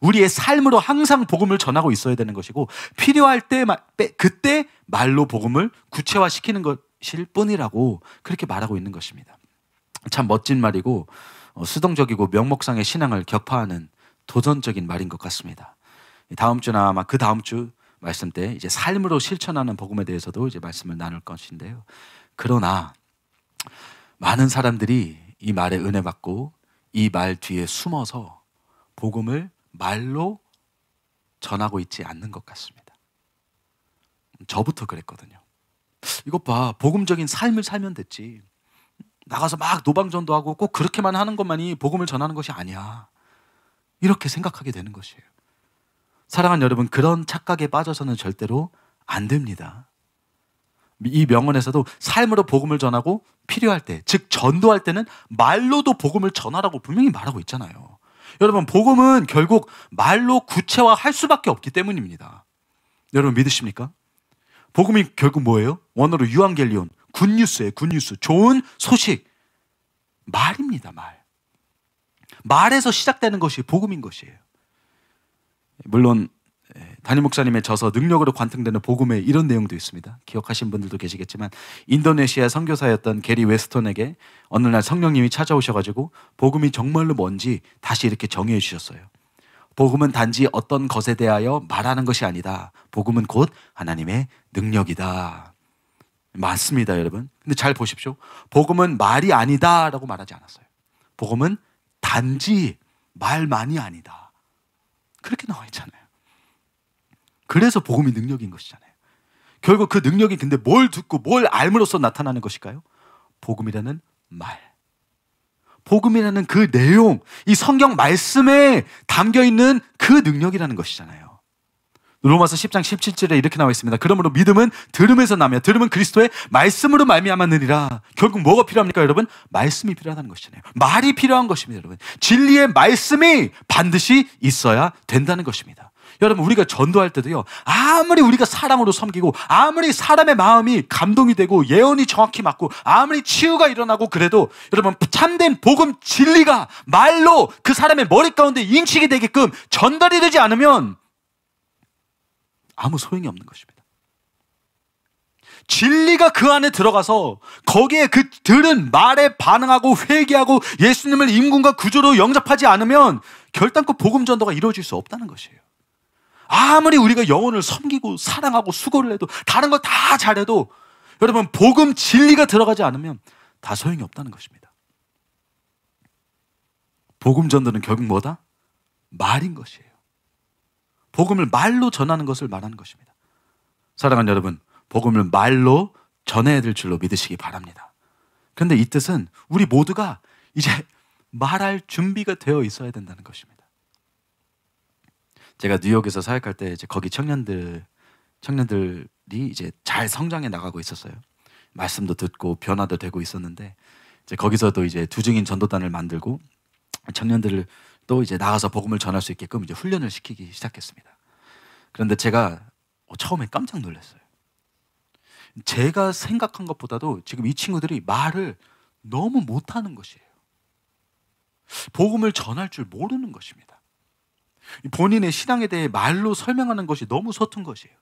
우리의 삶으로 항상 복음을 전하고 있어야 되는 것이고 필요할 때 그때 말로 복음을 구체화시키는 것일 뿐이라고 그렇게 말하고 있는 것입니다. 참 멋진 말이고 수동적이고 명목상의 신앙을 격파하는 도전적인 말인 것 같습니다. 다음 주나 아마 그 다음 주 말씀 때 이제 삶으로 실천하는 복음에 대해서도 이제 말씀을 나눌 것인데요. 그러나 많은 사람들이 이 말에 은혜 받고 이 말 뒤에 숨어서 복음을 말로 전하고 있지 않는 것 같습니다. 저부터 그랬거든요. 이것 봐, 복음적인 삶을 살면 됐지. 나가서 막 노방전도하고 꼭 그렇게만 하는 것만이 복음을 전하는 것이 아니야. 이렇게 생각하게 되는 것이에요. 사랑하는 여러분, 그런 착각에 빠져서는 절대로 안 됩니다. 이 명언에서도 삶으로 복음을 전하고 필요할 때, 즉 전도할 때는 말로도 복음을 전하라고 분명히 말하고 있잖아요. 여러분, 복음은 결국 말로 구체화할 수밖에 없기 때문입니다. 여러분 믿으십니까? 복음이 결국 뭐예요? 원어로 유앙겔리온, 굿뉴스예요. 굿뉴스, 좋은 소식. 말입니다. 말에서 시작되는 것이 복음인 것이에요. 물론 담임 목사님의 저서 능력으로 관통되는 복음에 이런 내용도 있습니다. 기억하신 분들도 계시겠지만 인도네시아 선교사였던 게리 웨스턴에게 어느 날 성령님이 찾아오셔가지고 복음이 정말로 뭔지 다시 이렇게 정의해 주셨어요. 복음은 단지 어떤 것에 대하여 말하는 것이 아니다. 복음은 곧 하나님의 능력이다. 맞습니다, 여러분. 근데 잘 보십시오. 복음은 말이 아니다라고 말하지 않았어요. 복음은 단지 말만이 아니다. 그렇게 나와 있잖아요. 그래서 복음이 능력인 것이잖아요. 결국 그 능력이 근데 뭘 듣고 뭘 알므로써 나타나는 것일까요? 복음이라는 말. 복음이라는 그 내용, 이 성경 말씀에 담겨있는 그 능력이라는 것이잖아요. 로마서 10장 17절에 이렇게 나와 있습니다. 그러므로 믿음은 들음에서 나며 들음은 그리스도의 말씀으로 말미암았느니라. 결국 뭐가 필요합니까, 여러분? 말씀이 필요하다는 것이잖아요. 말이 필요한 것입니다, 여러분. 진리의 말씀이 반드시 있어야 된다는 것입니다. 여러분, 우리가 전도할 때도요, 아무리 우리가 사랑으로 섬기고 아무리 사람의 마음이 감동이 되고 예언이 정확히 맞고 아무리 치유가 일어나고 그래도 여러분, 참된 복음 진리가 말로 그 사람의 머리 가운데 인식이 되게끔 전달이 되지 않으면 아무 소용이 없는 것입니다. 진리가 그 안에 들어가서 거기에 그 들은 말에 반응하고 회개하고 예수님을 임금과 구주로 영접하지 않으면 결단코 복음 전도가 이루어질 수 없다는 것이에요. 아무리 우리가 영혼을 섬기고 사랑하고 수고를 해도 다른 걸 다 잘해도 여러분, 복음 진리가 들어가지 않으면 다 소용이 없다는 것입니다. 복음 전도는 결국 뭐다? 말인 것이에요. 복음을 말로 전하는 것을 말하는 것입니다. 사랑하는 여러분, 복음을 말로 전해야 될 줄로 믿으시기 바랍니다. 그런데 이 뜻은 우리 모두가 이제 말할 준비가 되어 있어야 된다는 것입니다. 제가 뉴욕에서 사역할 때 이제 거기 청년들이 이제 잘 성장해 나가고 있었어요. 말씀도 듣고 변화도 되고 있었는데 이제 거기서도 이제 두증인 전도단을 만들고 청년들을 또 이제 나가서 복음을 전할 수 있게끔 이제 훈련을 시키기 시작했습니다. 그런데 제가 처음에 깜짝 놀랐어요. 제가 생각한 것보다도 지금 이 친구들이 말을 너무 못하는 것이에요. 복음을 전할 줄 모르는 것입니다. 본인의 신앙에 대해 말로 설명하는 것이 너무 서툰 것이에요.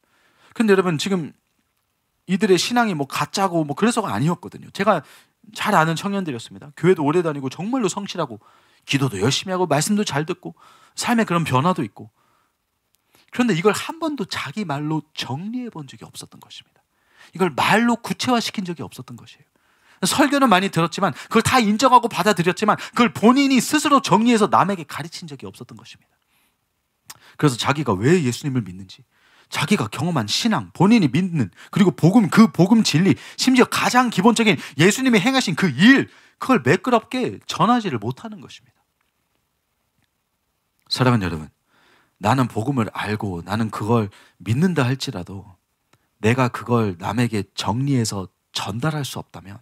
근데 여러분, 지금 이들의 신앙이 뭐 가짜고 뭐 그래서가 아니었거든요. 제가 잘 아는 청년들이었습니다. 교회도 오래 다니고 정말로 성실하고 기도도 열심히 하고 말씀도 잘 듣고 삶에 그런 변화도 있고, 그런데 이걸 한 번도 자기 말로 정리해 본 적이 없었던 것입니다. 이걸 말로 구체화시킨 적이 없었던 것이에요. 설교는 많이 들었지만 그걸 다 인정하고 받아들였지만 그걸 본인이 스스로 정리해서 남에게 가르친 적이 없었던 것입니다. 그래서 자기가 왜 예수님을 믿는지, 자기가 경험한 신앙, 본인이 믿는, 그리고 복음, 그 복음 진리, 심지어 가장 기본적인 예수님이 행하신 그 일, 그걸 매끄럽게 전하지를 못하는 것입니다. 사랑하는 여러분, 나는 복음을 알고 나는 그걸 믿는다 할지라도 내가 그걸 남에게 정리해서 전달할 수 없다면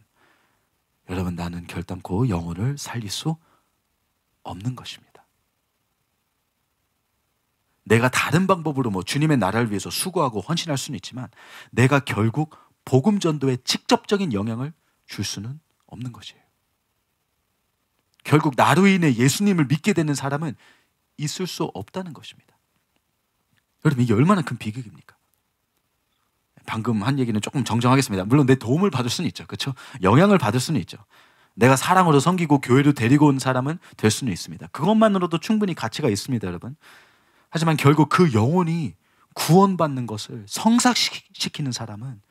여러분, 나는 결단코 영혼을 살릴 수 없는 것입니다. 내가 다른 방법으로 뭐 주님의 나라를 위해서 수고하고 헌신할 수는 있지만 내가 결국 복음 전도에 직접적인 영향을 줄 수는 없는 것이에요. 결국 나로 인해 예수님을 믿게 되는 사람은 있을 수 없다는 것입니다. 여러분, 이게 얼마나 큰 비극입니까? 방금 한 얘기는 조금 정정하겠습니다. 물론 내 도움을 받을 수는 있죠. 그렇죠? 영향을 받을 수는 있죠. 내가 사랑으로 섬기고 교회로 데리고 온 사람은 될 수는 있습니다. 그것만으로도 충분히 가치가 있습니다, 여러분. 하지만 결국 그 영혼이 구원받는 것을 성사시키는 사람은,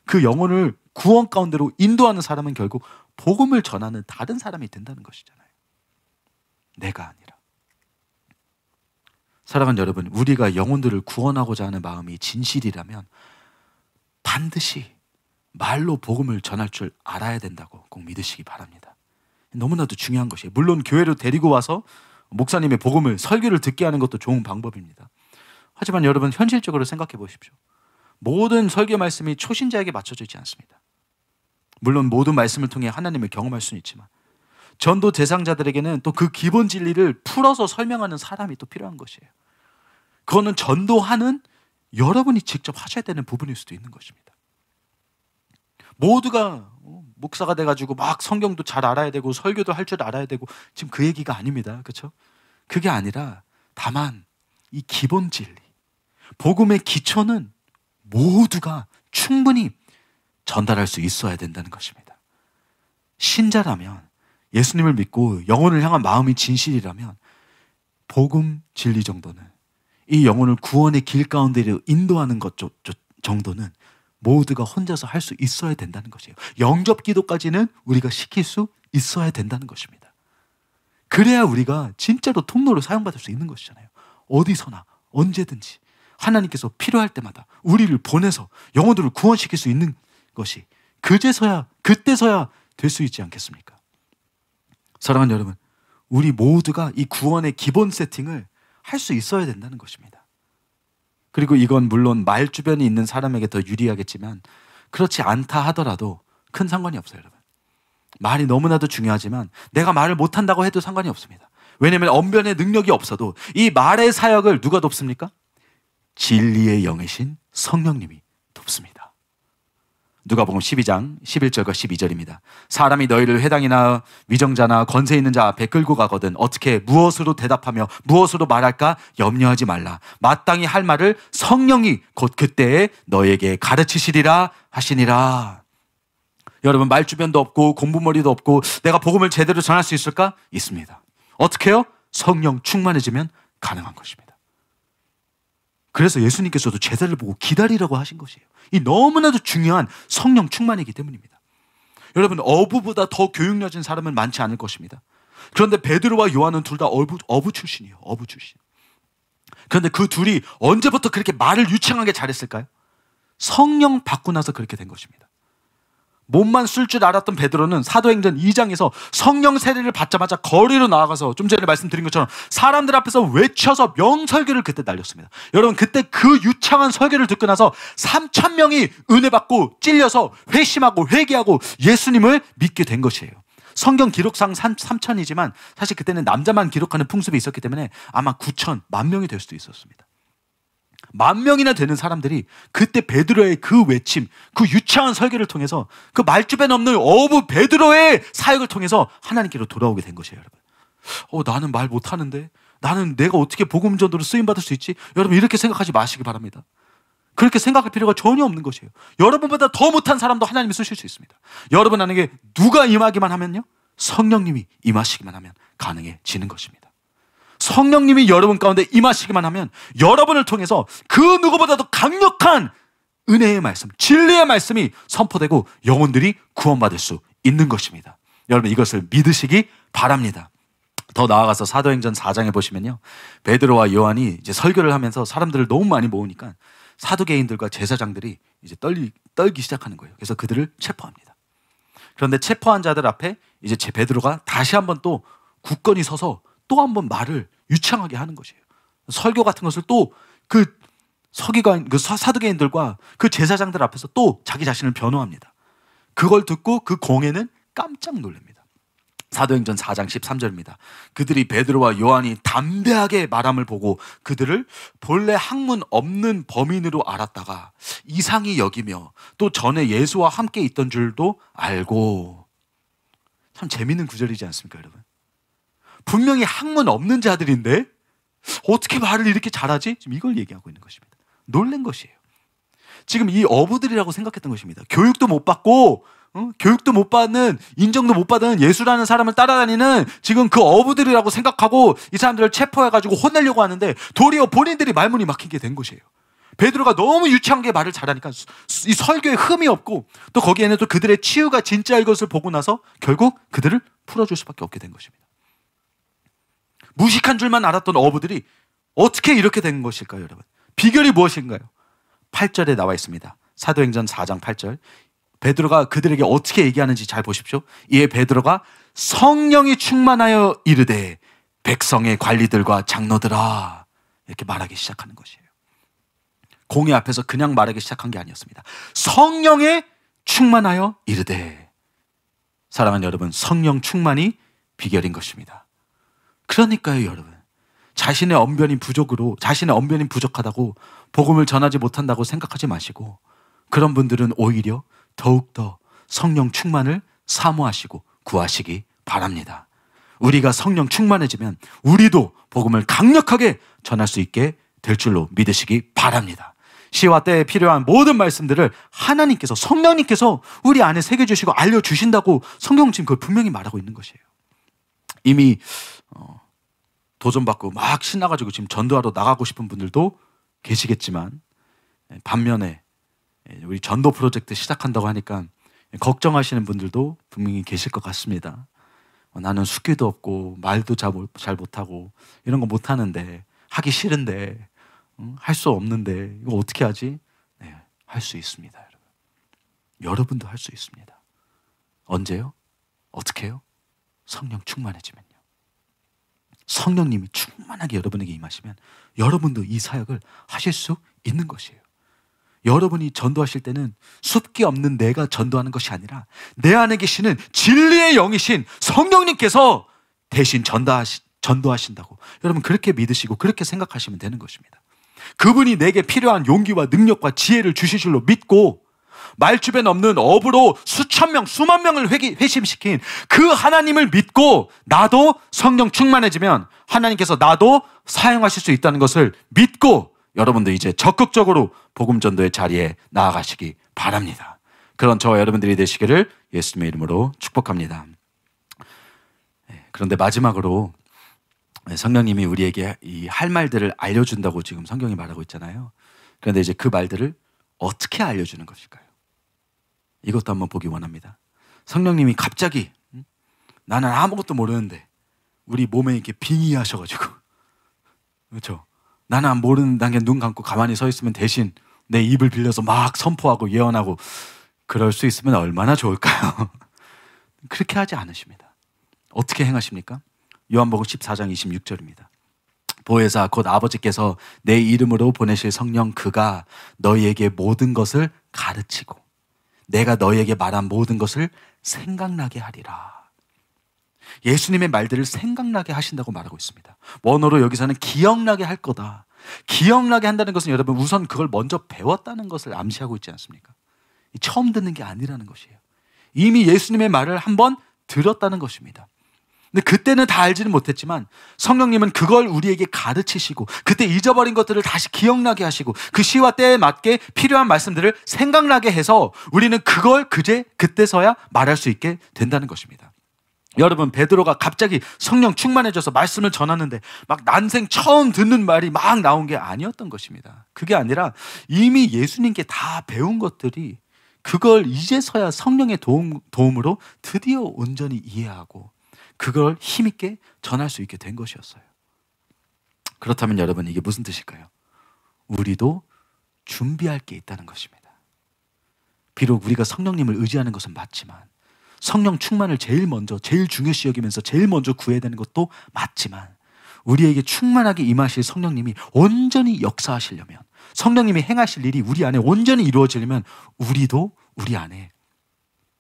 그 영혼을 구원 가운데로 인도하는 사람은 결국 복음을 전하는 다른 사람이 된다는 것이잖아요. 내가 아니라. 사랑하는 여러분, 우리가 영혼들을 구원하고자 하는 마음이 진실이라면 반드시 말로 복음을 전할 줄 알아야 된다고 꼭 믿으시기 바랍니다. 너무나도 중요한 것이에요. 물론 교회로 데리고 와서 목사님의 복음을, 설교를 듣게 하는 것도 좋은 방법입니다. 하지만 여러분, 현실적으로 생각해 보십시오. 모든 설교 말씀이 초신자에게 맞춰져 있지 않습니다. 물론 모든 말씀을 통해 하나님을 경험할 수는 있지만 전도 대상자들에게는 또 그 기본 진리를 풀어서 설명하는 사람이 또 필요한 것이에요. 그거는 전도하는 여러분이 직접 하셔야 되는 부분일 수도 있는 것입니다. 모두가 목사가 돼가지고 막 성경도 잘 알아야 되고 설교도 할 줄 알아야 되고, 지금 그 얘기가 아닙니다. 그렇죠? 그게 아니라 다만 이 기본 진리, 복음의 기초는 모두가 충분히 전달할 수 있어야 된다는 것입니다. 신자라면, 예수님을 믿고 영혼을 향한 마음이 진실이라면 복음 진리 정도는, 이 영혼을 구원의 길 가운데로 인도하는 것 정도는 모두가 혼자서 할 수 있어야 된다는 것이에요. 영접 기도까지는 우리가 시킬 수 있어야 된다는 것입니다. 그래야 우리가 진짜로 통로로 사용받을 수 있는 것이잖아요. 어디서나 언제든지 하나님께서 필요할 때마다 우리를 보내서 영혼들을 구원시킬 수 있는 것이 그때서야 될 수 있지 않겠습니까? 사랑하는 여러분, 우리 모두가 이 구원의 기본 세팅을 할 수 있어야 된다는 것입니다. 그리고 이건 물론 말 주변에 있는 사람에게 더 유리하겠지만 그렇지 않다 하더라도 큰 상관이 없어요, 여러분. 말이 너무나도 중요하지만 내가 말을 못한다고 해도 상관이 없습니다. 왜냐하면 언변의 능력이 없어도 이 말의 사역을 누가 돕습니까? 진리의 영이신 성령님이 돕습니다. 누가복음 12장 11절과 12절입니다. 사람이 너희를 회당이나 위정자나 권세 있는 자 앞에 끌고 가거든 어떻게 무엇으로 대답하며 무엇으로 말할까 염려하지 말라. 마땅히 할 말을 성령이 곧 그때에 너희에게 가르치시리라 하시니라. 여러분, 말주변도 없고 공부머리도 없고 내가 복음을 제대로 전할 수 있을까? 있습니다. 어떻게요? 성령 충만해지면 가능한 것입니다. 그래서 예수님께서도 제자를 보고 기다리라고 하신 것이에요. 이 너무나도 중요한 성령 충만이기 때문입니다. 여러분, 어부보다 더 교육열진 사람은 많지 않을 것입니다. 그런데 베드로와 요한은 둘 다 어부 출신이에요. 어부 출신. 그런데 그 둘이 언제부터 그렇게 말을 유창하게 잘했을까요? 성령 받고 나서 그렇게 된 것입니다. 몸만 쓸 줄 알았던 베드로는 사도행전 2장에서 성령 세례를 받자마자 거리로 나아가서 좀 전에 말씀드린 것처럼 사람들 앞에서 외쳐서 명설교를 그때 날렸습니다. 여러분, 그때 그 유창한 설교를 듣고 나서 3,000명이 은혜 받고 찔려서 회심하고 회개하고 예수님을 믿게 된 것이에요. 성경 기록상 3,000이지만 사실 그때는 남자만 기록하는 풍습이 있었기 때문에 아마 9,000, 10,000명이 될 수도 있었습니다. 10,000명이나 되는 사람들이 그때 베드로의 그 외침, 그 유창한 설교를 통해서 그 말주변 없는 어부 베드로의 사역을 통해서 하나님께로 돌아오게 된 것이에요, 여러분. 나는 말 못하는데, 나는 내가 어떻게 복음 전도로 쓰임받을 수 있지? 여러분, 이렇게 생각하지 마시기 바랍니다. 그렇게 생각할 필요가 전혀 없는 것이에요. 여러분보다 더 못한 사람도 하나님이 쓰실 수 있습니다. 여러분 안에게 누가 임하기만 하면요, 성령님이 임하시기만 하면 가능해지는 것입니다. 성령님이 여러분 가운데 임하시기만 하면 여러분을 통해서 그 누구보다도 강력한 은혜의 말씀, 진리의 말씀이 선포되고 영혼들이 구원받을 수 있는 것입니다. 여러분, 이것을 믿으시기 바랍니다. 더 나아가서 사도행전 4장에 보시면요, 베드로와 요한이 이제 설교를 하면서 사람들을 너무 많이 모으니까 사두개인들과 제사장들이 이제 떨기 시작하는 거예요. 그래서 그들을 체포합니다. 그런데 체포한 자들 앞에 이제 베드로가 다시 한번 또 굳건히 서서 또 한 번 말을 유창하게 하는 것이에요. 설교 같은 것을 또 그 서기관, 그 사두개인들과 그 제사장들 앞에서 또 자기 자신을 변호합니다. 그걸 듣고 그 공회는 깜짝 놀랍니다. 사도행전 4장 13절입니다. 그들이 베드로와 요한이 담대하게 말함을 보고 그들을 본래 학문 없는 범인으로 알았다가 이상히 여기며 또 전에 예수와 함께 있던 줄도 알고. 참 재밌는 구절이지 않습니까, 여러분? 분명히 학문 없는 자들인데 어떻게 말을 이렇게 잘하지? 지금 이걸 얘기하고 있는 것입니다. 놀란 것이에요. 지금 이 어부들이라고 생각했던 것입니다. 교육도 못 받고 교육도 못 받는, 인정도 못 받은 예수라는 사람을 따라다니는 지금 그 어부들이라고 생각하고 이 사람들을 체포해가지고 혼내려고 하는데 도리어 본인들이 말문이 막히게 된 것이에요. 베드로가 너무 유치한 게 말을 잘하니까 이 설교에 흠이 없고 또 거기에는 또 그들의 치유가 진짜일 것을 보고 나서 결국 그들을 풀어줄 수밖에 없게 된 것입니다. 무식한 줄만 알았던 어부들이 어떻게 이렇게 된 것일까요, 여러분? 비결이 무엇인가요? 8절에 나와 있습니다. 사도행전 4장 8절. 베드로가 그들에게 어떻게 얘기하는지 잘 보십시오. 이에 베드로가 성령이 충만하여 이르되 백성의 관리들과 장로들아, 이렇게 말하기 시작하는 것이에요. 공회 앞에서 그냥 말하기 시작한 게 아니었습니다. 성령에 충만하여 이르되. 사랑하는 여러분, 성령 충만이 비결인 것입니다. 그러니까요, 여러분, 자신의 언변인 부족하다고 복음을 전하지 못한다고 생각하지 마시고, 그런 분들은 오히려 더욱더 성령 충만을 사모하시고 구하시기 바랍니다. 우리가 성령 충만해지면 우리도 복음을 강력하게 전할 수 있게 될 줄로 믿으시기 바랍니다. 시와 때에 필요한 모든 말씀들을 하나님께서, 성령님께서 우리 안에 새겨주시고 알려주신다고 성경 지금 그걸 분명히 말하고 있는 것이에요. 이미 도전받고 막 신나가지고 지금 전도하러 나가고 싶은 분들도 계시겠지만, 반면에 우리 전도 프로젝트 시작한다고 하니까 걱정하시는 분들도 분명히 계실 것 같습니다. 나는 숙기도 없고 말도 잘 못하고 이런 거 못하는데, 하기 싫은데, 할 수 없는데 이거 어떻게 하지? 네, 할 수 있습니다, 여러분. 여러분도 할 수 있습니다. 언제요? 어떻게 해요? 성령 충만해지면요. 성령님이 충만하게 여러분에게 임하시면 여러분도 이 사역을 하실 수 있는 것이에요. 여러분이 전도하실 때는 숫기 없는 내가 전도하는 것이 아니라 내 안에 계시는 진리의 영이신 성령님께서 대신 전도하신다고 여러분 그렇게 믿으시고 그렇게 생각하시면 되는 것입니다. 그분이 내게 필요한 용기와 능력과 지혜를 주실 줄로 믿고, 말주변 없는 업으로 수천 명, 수만 명을 회심시킨 그 하나님을 믿고 나도 성령 충만해지면 하나님께서 나도 사용하실 수 있다는 것을 믿고 여러분도 이제 적극적으로 복음 전도의 자리에 나아가시기 바랍니다. 그런 저와 여러분들이 되시기를 예수님의 이름으로 축복합니다. 그런데 마지막으로 성령님이 우리에게 이 할 말들을 알려준다고 지금 성경이 말하고 있잖아요. 그런데 이제 그 말들을 어떻게 알려주는 것일까요? 이것도 한번 보기 원합니다. 성령님이 갑자기 나는 아무것도 모르는데 우리 몸에 이렇게 빙의하셔가지고, 그렇죠? 나는 모르는 단계 눈 감고 가만히 서 있으면 대신 내 입을 빌려서 막 선포하고 예언하고 그럴 수 있으면 얼마나 좋을까요? 그렇게 하지 않으십니다. 어떻게 행하십니까? 요한복음 14장 26절입니다. 보혜사 곧 아버지께서 내 이름으로 보내실 성령 그가 너희에게 모든 것을 가르치고 내가 너희에게 말한 모든 것을 생각나게 하리라. 예수님의 말들을 생각나게 하신다고 말하고 있습니다. 원어로 여기서는 기억나게 할 거다. 기억나게 한다는 것은 여러분 우선 그걸 먼저 배웠다는 것을 암시하고 있지 않습니까? 처음 듣는 게 아니라는 것이에요. 이미 예수님의 말을 한번 들었다는 것입니다. 근데 그때는 다 알지는 못했지만 성령님은 그걸 우리에게 가르치시고 그때 잊어버린 것들을 다시 기억나게 하시고 그 시와 때에 맞게 필요한 말씀들을 생각나게 해서 우리는 그걸 그때서야 말할 수 있게 된다는 것입니다. 여러분, 베드로가 갑자기 성령 충만해져서 말씀을 전하는데 막 난생 처음 듣는 말이 막 나온 게 아니었던 것입니다. 그게 아니라 이미 예수님께 다 배운 것들이 그걸 이제서야 성령의 도움으로 드디어 온전히 이해하고 그걸 힘있게 전할 수 있게 된 것이었어요. 그렇다면 여러분, 이게 무슨 뜻일까요? 우리도 준비할 게 있다는 것입니다. 비록 우리가 성령님을 의지하는 것은 맞지만, 성령 충만을 제일 중요시 여기면서 제일 먼저 구해야 되는 것도 맞지만, 우리에게 충만하게 임하실 성령님이 온전히 역사하시려면, 성령님이 행하실 일이 우리 안에 온전히 이루어지려면 우리도 우리 안에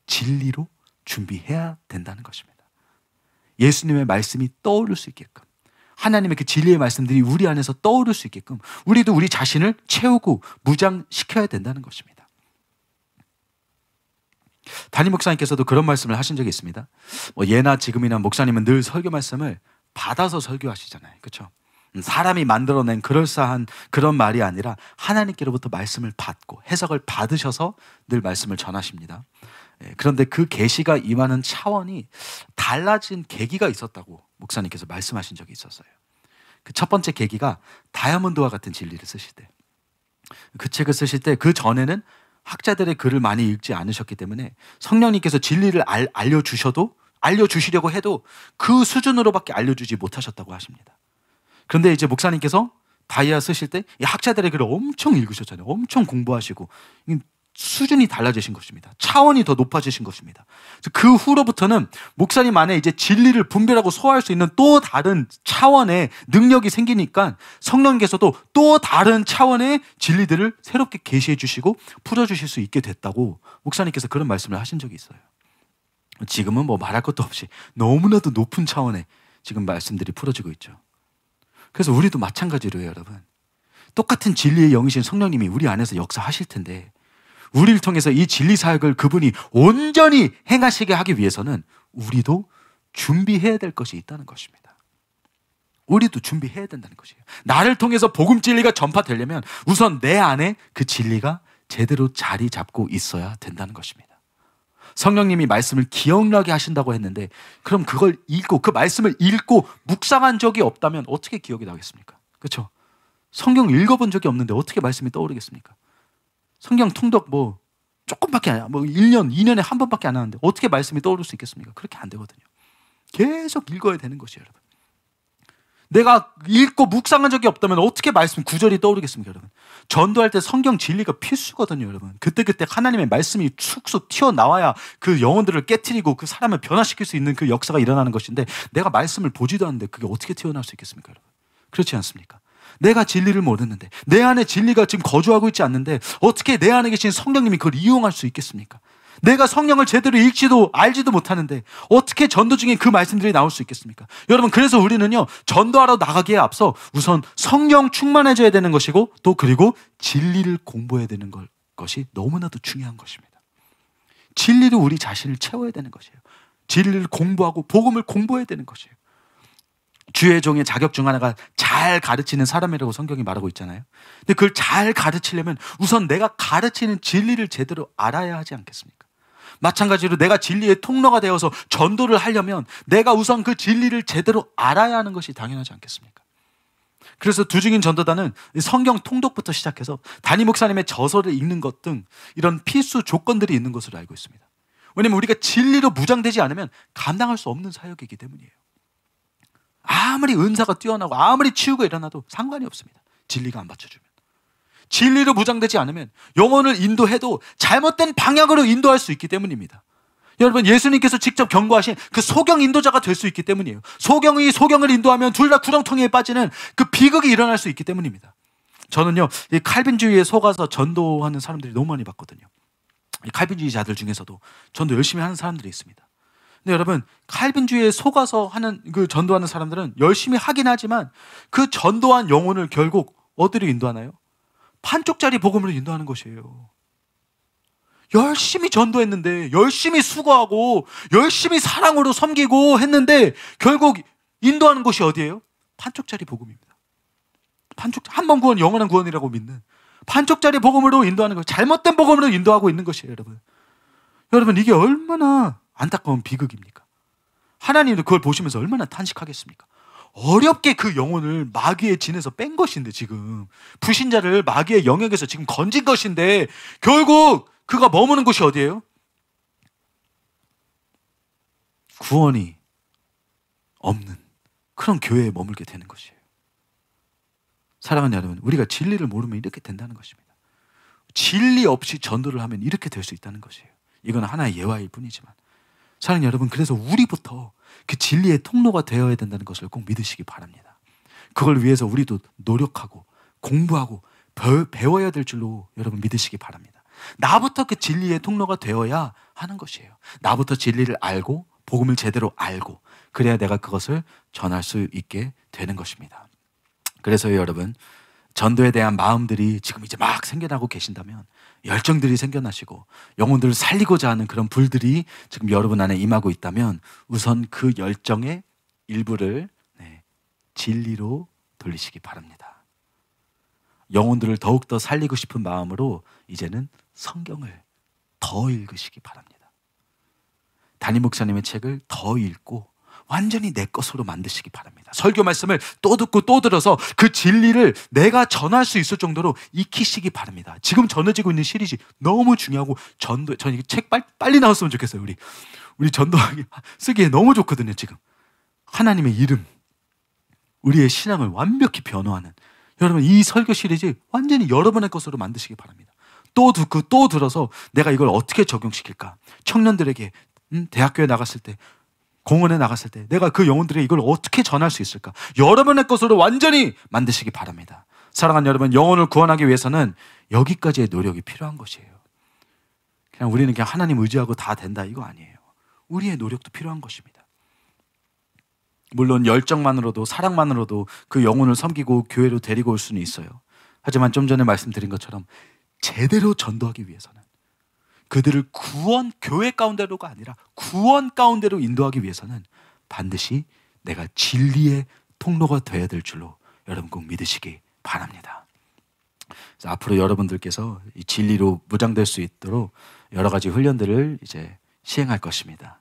진리로 준비해야 된다는 것입니다. 예수님의 말씀이 떠오를 수 있게끔, 하나님의 그 진리의 말씀들이 우리 안에서 떠오를 수 있게끔 우리도 우리 자신을 채우고 무장시켜야 된다는 것입니다. 담임 목사님께서도 그런 말씀을 하신 적이 있습니다. 예나 지금이나 목사님은 늘 설교 말씀을 받아서 설교하시잖아요. 그렇죠? 사람이 만들어낸 그럴싸한 그런 말이 아니라 하나님께로부터 말씀을 받고 해석을 받으셔서 늘 말씀을 전하십니다. 그런데 그 계시가 임하는 차원이 달라진 계기가 있었다고 목사님께서 말씀하신 적이 있었어요. 그 첫 번째 계기가 다이아몬드와 같은 진리를 쓰실 때, 그 책을 쓰실 때 그 전에는 학자들의 글을 많이 읽지 않으셨기 때문에 성령님께서 진리를 알려주시려고 해도 그 수준으로밖에 알려주지 못하셨다고 하십니다. 그런데 이제 목사님께서 다이아 쓰실 때 이 학자들의 글을 엄청 읽으셨잖아요. 엄청 공부하시고 수준이 달라지신 것입니다. 차원이 더 높아지신 것입니다. 그 후로부터는 목사님 안에 이제 진리를 분별하고 소화할 수 있는 또 다른 차원의 능력이 생기니까 성령님께서도 또 다른 차원의 진리들을 새롭게 계시해 주시고 풀어주실 수 있게 됐다고 목사님께서 그런 말씀을 하신 적이 있어요. 지금은 뭐 말할 것도 없이 너무나도 높은 차원의 지금 말씀들이 풀어지고 있죠. 그래서 우리도 마찬가지로요, 여러분. 똑같은 진리의 영이신 성령님이 우리 안에서 역사하실 텐데 우리를 통해서 이 진리 사역을 그분이 온전히 행하시게 하기 위해서는 우리도 준비해야 될 것이 있다는 것입니다. 우리도 준비해야 된다는 것이에요. 나를 통해서 복음 진리가 전파되려면 우선 내 안에 그 진리가 제대로 자리 잡고 있어야 된다는 것입니다. 성령님이 말씀을 기억나게 하신다고 했는데 그럼 그걸 읽고 그 말씀을 읽고 묵상한 적이 없다면 어떻게 기억이 나겠습니까? 그렇죠? 성경 읽어본 적이 없는데 어떻게 말씀이 떠오르겠습니까? 성경 통독 뭐 조금밖에 안 해요. 뭐 1년, 2년에 한 번밖에 안 하는데 어떻게 말씀이 떠오를 수 있겠습니까? 그렇게 안 되거든요. 계속 읽어야 되는 것이에요, 여러분. 내가 읽고 묵상한 적이 없다면 어떻게 말씀 구절이 떠오르겠습니까, 여러분? 전도할 때 성경 진리가 필수거든요, 여러분. 그때그때 하나님의 말씀이 쑥쑥 튀어나와야 그 영혼들을 깨트리고 그 사람을 변화시킬 수 있는 그 역사가 일어나는 것인데 내가 말씀을 보지도 않는데 그게 어떻게 튀어나올 수 있겠습니까, 여러분? 그렇지 않습니까? 내가 진리를 모르는데 내 안에 진리가 지금 거주하고 있지 않는데 어떻게 내 안에 계신 성령님이 그걸 이용할 수 있겠습니까? 내가 성령을 제대로 읽지도 알지도 못하는데 어떻게 전도 중에 그 말씀들이 나올 수 있겠습니까? 여러분, 그래서 우리는요, 전도하러 나가기에 앞서 우선 성령 충만해져야 되는 것이고 또 그리고 진리를 공부해야 되는 것이 너무나도 중요한 것입니다. 진리로 우리 자신을 채워야 되는 것이에요. 진리를 공부하고 복음을 공부해야 되는 것이에요. 주의 종의 자격 중 하나가 잘 가르치는 사람이라고 성경이 말하고 있잖아요. 근데 그걸 잘 가르치려면 우선 내가 가르치는 진리를 제대로 알아야 하지 않겠습니까? 마찬가지로 내가 진리의 통로가 되어서 전도를 하려면 내가 우선 그 진리를 제대로 알아야 하는 것이 당연하지 않겠습니까? 그래서 두중인 전도단은 성경 통독부터 시작해서 담임 목사님의 저서를 읽는 것 등 이런 필수 조건들이 있는 것으로 알고 있습니다. 왜냐하면 우리가 진리로 무장되지 않으면 감당할 수 없는 사역이기 때문이에요. 아무리 은사가 뛰어나고 아무리 치유가 일어나도 상관이 없습니다. 진리가 안 받쳐주면. 진리로 무장되지 않으면 영혼을 인도해도 잘못된 방향으로 인도할 수 있기 때문입니다. 여러분, 예수님께서 직접 경고하신 그 소경 인도자가 될 수 있기 때문이에요. 소경이 소경을 인도하면 둘 다 구렁텅이에 빠지는 그 비극이 일어날 수 있기 때문입니다. 저는요, 이 칼빈주의에 속아서 전도하는 사람들이 너무 많이 봤거든요. 이 칼빈주의자들 중에서도 전도 열심히 하는 사람들이 있습니다. 근데 여러분, 칼빈주의에 속아서 하는 그 전도하는 사람들은 열심히 하긴 하지만 그 전도한 영혼을 결국 어디로 인도하나요? 판쪽짜리 복음으로 인도하는 것이에요. 열심히 전도했는데 열심히 수고하고 열심히 사랑으로 섬기고 했는데 결국 인도하는 곳이 어디예요? 판쪽짜리 복음입니다. 한 번 구원 영원한 구원이라고 믿는 판쪽짜리 복음으로 인도하는 것, 잘못된 복음으로 인도하고 있는 것이에요, 여러분. 여러분, 이게 얼마나 안타까운 비극입니까? 하나님도 그걸 보시면서 얼마나 탄식하겠습니까? 어렵게 그 영혼을 마귀의 진에서 뺀 것인데, 지금 불신자를 마귀의 영역에서 지금 건진 것인데 결국 그가 머무는 곳이 어디예요? 구원이 없는 그런 교회에 머물게 되는 것이에요. 사랑하는 여러분, 우리가 진리를 모르면 이렇게 된다는 것입니다. 진리 없이 전도를 하면 이렇게 될 수 있다는 것이에요. 이건 하나의 예화일 뿐이지만, 사랑하는 여러분, 그래서 우리부터 그 진리의 통로가 되어야 된다는 것을 꼭 믿으시기 바랍니다. 그걸 위해서 우리도 노력하고 공부하고 배워야 될 줄로 여러분 믿으시기 바랍니다. 나부터 그 진리의 통로가 되어야 하는 것이에요. 나부터 진리를 알고 복음을 제대로 알고 그래야 내가 그것을 전할 수 있게 되는 것입니다. 그래서요, 여러분, 전도에 대한 마음들이 지금 이제 막 생겨나고 계신다면, 열정들이 생겨나시고 영혼들을 살리고자 하는 그런 불들이 지금 여러분 안에 임하고 있다면 우선 그 열정의 일부를 진리로 돌리시기 바랍니다. 영혼들을 더욱더 살리고 싶은 마음으로 이제는 성경을 더 읽으시기 바랍니다. 담임 목사님의 책을 더 읽고 완전히 내 것으로 만드시기 바랍니다. 설교 말씀을 또 듣고 또 들어서 그 진리를 내가 전할 수 있을 정도로 익히시기 바랍니다. 지금 전해지고 있는 시리즈 너무 중요하고 전 이 책 빨리 나왔으면 좋겠어요. 우리 전도하기 쓰기에 너무 좋거든요. 지금 하나님의 이름, 우리의 신앙을 완벽히 변화하는, 여러분 이 설교 시리즈 완전히 여러분의 것으로 만드시기 바랍니다. 또 듣고 또 들어서 내가 이걸 어떻게 적용시킬까? 청년들에게 대학교에 나갔을 때, 공원에 나갔을 때 내가 그 영혼들에게 이걸 어떻게 전할 수 있을까? 여러분의 것으로 완전히 만드시기 바랍니다. 사랑하는 여러분, 영혼을 구원하기 위해서는 여기까지의 노력이 필요한 것이에요. 그냥 우리는 그냥 하나님 의지하고 다 된다 이거 아니에요. 우리의 노력도 필요한 것입니다. 물론 열정만으로도 사랑만으로도 그 영혼을 섬기고 교회로 데리고 올 수는 있어요. 하지만 좀 전에 말씀드린 것처럼 제대로 전도하기 위해서는 그들을 구원, 교회 가운데로가 아니라 구원 가운데로 인도하기 위해서는 반드시 내가 진리의 통로가 되어야 될 줄로 여러분 꼭 믿으시기 바랍니다. 그래서 앞으로 여러분들께서 이 진리로 무장될 수 있도록 여러 가지 훈련들을 이제 시행할 것입니다.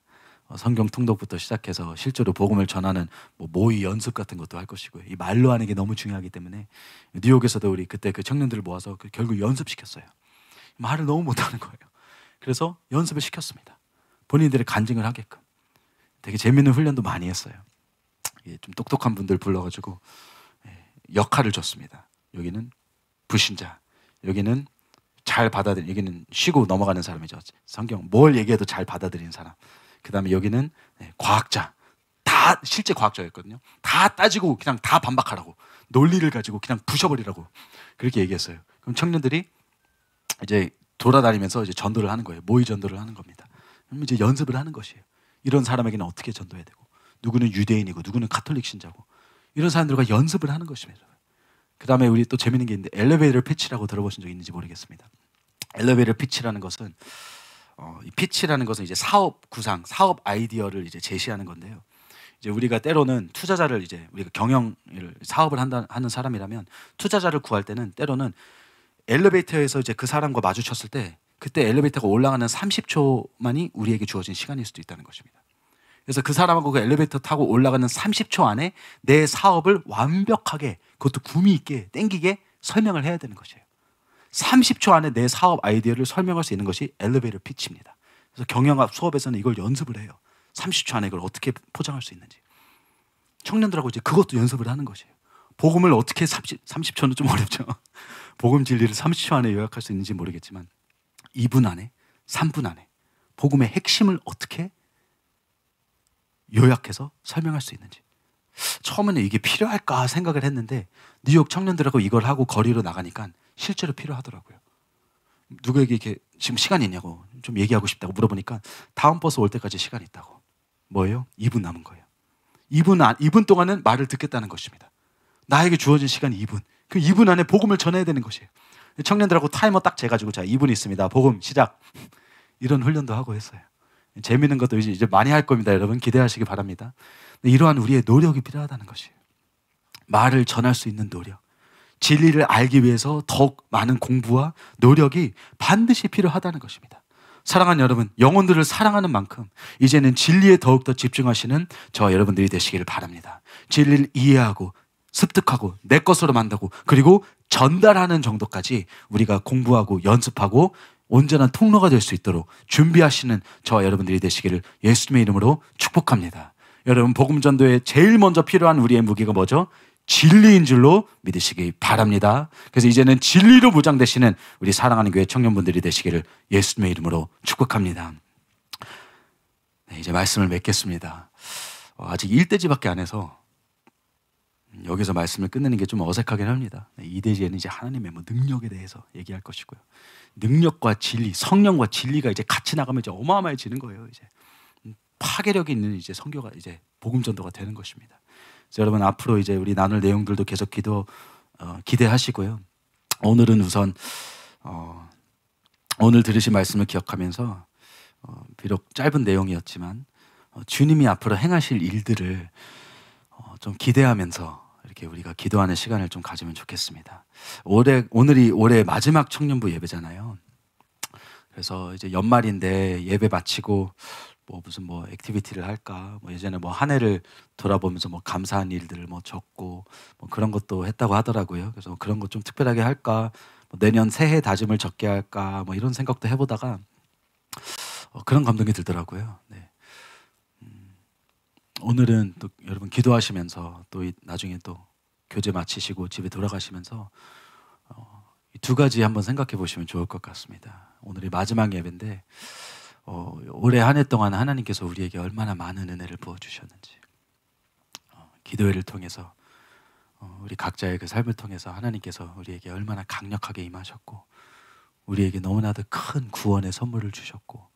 성경 통독부터 시작해서 실제로 복음을 전하는 모의 연습 같은 것도 할 것이고요. 이 말로 하는 게 너무 중요하기 때문에 뉴욕에서도 우리 그때 그 청년들을 모아서 결국 연습시켰어요. 말을 너무 못하는 거예요. 그래서 연습을 시켰습니다. 본인들의 간증을 하게끔. 되게 재밌는 훈련도 많이 했어요. 좀 똑똑한 분들 불러가지고 역할을 줬습니다. 여기는 불신자, 여기는 잘 받아들이는, 여기는 쉬고 넘어가는 사람이죠. 성경 뭘 얘기해도 잘 받아들이는 사람. 그 다음에 여기는 과학자, 다 실제 과학자였거든요. 다 따지고 그냥 다 반박하라고, 논리를 가지고 그냥 부셔버리라고 그렇게 얘기했어요. 그럼 청년들이 이제 돌아다니면서 이제 전도를 하는 거예요. 모의 전도를 하는 겁니다. 그럼 이제 연습을 하는 것이에요. 이런 사람에게는 어떻게 전도해야 되고, 누구는 유대인이고 누구는 가톨릭 신자고, 이런 사람들과 연습을 하는 것입니다. 그 다음에 우리 또 재밌는 게 있는데 엘리베이터 피치라고 들어보신 적 있는지 모르겠습니다. 엘리베이터 피치라는 것은 이 피치라는 것은 이제 사업 구상, 사업 아이디어를 이제 제시하는 건데요. 이제 우리가 때로는 투자자를, 이제 우리가 사업을 하는 사람이라면 투자자를 구할 때는 때로는 엘리베이터에서 이제 그 사람과 마주쳤을 때 그때 엘리베이터가 올라가는 30초만이 우리에게 주어진 시간일 수도 있다는 것입니다. 그래서 그 사람하고 그 엘리베이터 타고 올라가는 30초 안에 내 사업을 완벽하게, 그것도 구미 있게 땡기게 설명을 해야 되는 것이에요. 30초 안에 내 사업 아이디어를 설명할 수 있는 것이 엘리베이터 피치입니다. 그래서 경영학 수업에서는 이걸 연습을 해요. 30초 안에 이걸 어떻게 포장할 수 있는지. 청년들하고 이제 그것도 연습을 하는 것이에요. 복음을 어떻게 30초는 좀 어렵죠. 복음 진리를 30초 안에 요약할 수 있는지 모르겠지만 2분 안에, 3분 안에 복음의 핵심을 어떻게 요약해서 설명할 수 있는지. 처음에는 이게 필요할까 생각을 했는데 뉴욕 청년들하고 이걸 하고 거리로 나가니까 실제로 필요하더라고요. 누구에게 이렇게 지금 시간이 있냐고 좀 얘기하고 싶다고 물어보니까 다음 버스 올 때까지 시간이 있다고. 뭐예요? 2분 남은 거예요. 2분 동안은 말을 듣겠다는 것입니다. 나에게 주어진 시간이 2분. 그 2분 안에 복음을 전해야 되는 것이에요. 청년들하고 타이머 딱 재가지고 자 2분 있습니다. 복음 시작. 이런 훈련도 하고 했어요. 재미있는 것도 이제 많이 할 겁니다. 여러분 기대하시기 바랍니다. 이러한 우리의 노력이 필요하다는 것이에요. 말을 전할 수 있는 노력, 진리를 알기 위해서 더욱 많은 공부와 노력이 반드시 필요하다는 것입니다. 사랑하는 여러분, 영혼들을 사랑하는 만큼 이제는 진리에 더욱더 집중하시는 저와 여러분들이 되시기를 바랍니다. 진리를 이해하고 습득하고 내 것으로 만들고 그리고 전달하는 정도까지 우리가 공부하고 연습하고 온전한 통로가 될 수 있도록 준비하시는 저와 여러분들이 되시기를 예수님의 이름으로 축복합니다. 여러분, 복음 전도에 제일 먼저 필요한 우리의 무기가 뭐죠? 진리인 줄로 믿으시기 바랍니다. 그래서 이제는 진리로 무장되시는 우리 사랑하는 교회 청년분들이 되시기를 예수님의 이름으로 축복합니다. 네, 이제 말씀을 맺겠습니다. 아직 1대지밖에 안 해서 여기서 말씀을 끝내는 게 좀 어색하긴 합니다. 2대지에는 이제 하나님의 능력에 대해서 얘기할 것이고요. 능력과 진리, 성령과 진리가 이제 같이 나가면 이제 어마어마해지는 거예요. 이제 파괴력 있는 이제 선교가 이제 복음 전도가 되는 것입니다. 그래서 여러분 앞으로 이제 우리 나눌 내용들도 계속 기대하시고요. 오늘은 우선 오늘 들으신 말씀을 기억하면서 비록 짧은 내용이었지만 주님이 앞으로 행하실 일들을 좀 기대하면서 이렇게 우리가 기도하는 시간을 좀 가지면 좋겠습니다. 오늘이 올해 마지막 청년부 예배잖아요. 그래서 이제 연말인데 예배 마치고 뭐 무슨 뭐 액티비티를 할까? 뭐 예전에 뭐 한 해를 돌아보면서 뭐 감사한 일들을 뭐 적고 뭐 그런 것도 했다고 하더라고요. 그래서 그런 거 좀 특별하게 할까? 뭐 내년 새해 다짐을 적게 할까? 뭐 이런 생각도 해보다가 그런 감동이 들더라고요. 네. 오늘은 또 여러분 기도하시면서 또 나중에 또 교제 마치시고 집에 돌아가시면서 이 두 가지 한번 생각해 보시면 좋을 것 같습니다. 오늘이 마지막 예배인데 올해 한 해 동안 하나님께서 우리에게 얼마나 많은 은혜를 부어주셨는지, 기도회를 통해서 우리 각자의 그 삶을 통해서 하나님께서 우리에게 얼마나 강력하게 임하셨고 우리에게 너무나도 큰 구원의 선물을 주셨고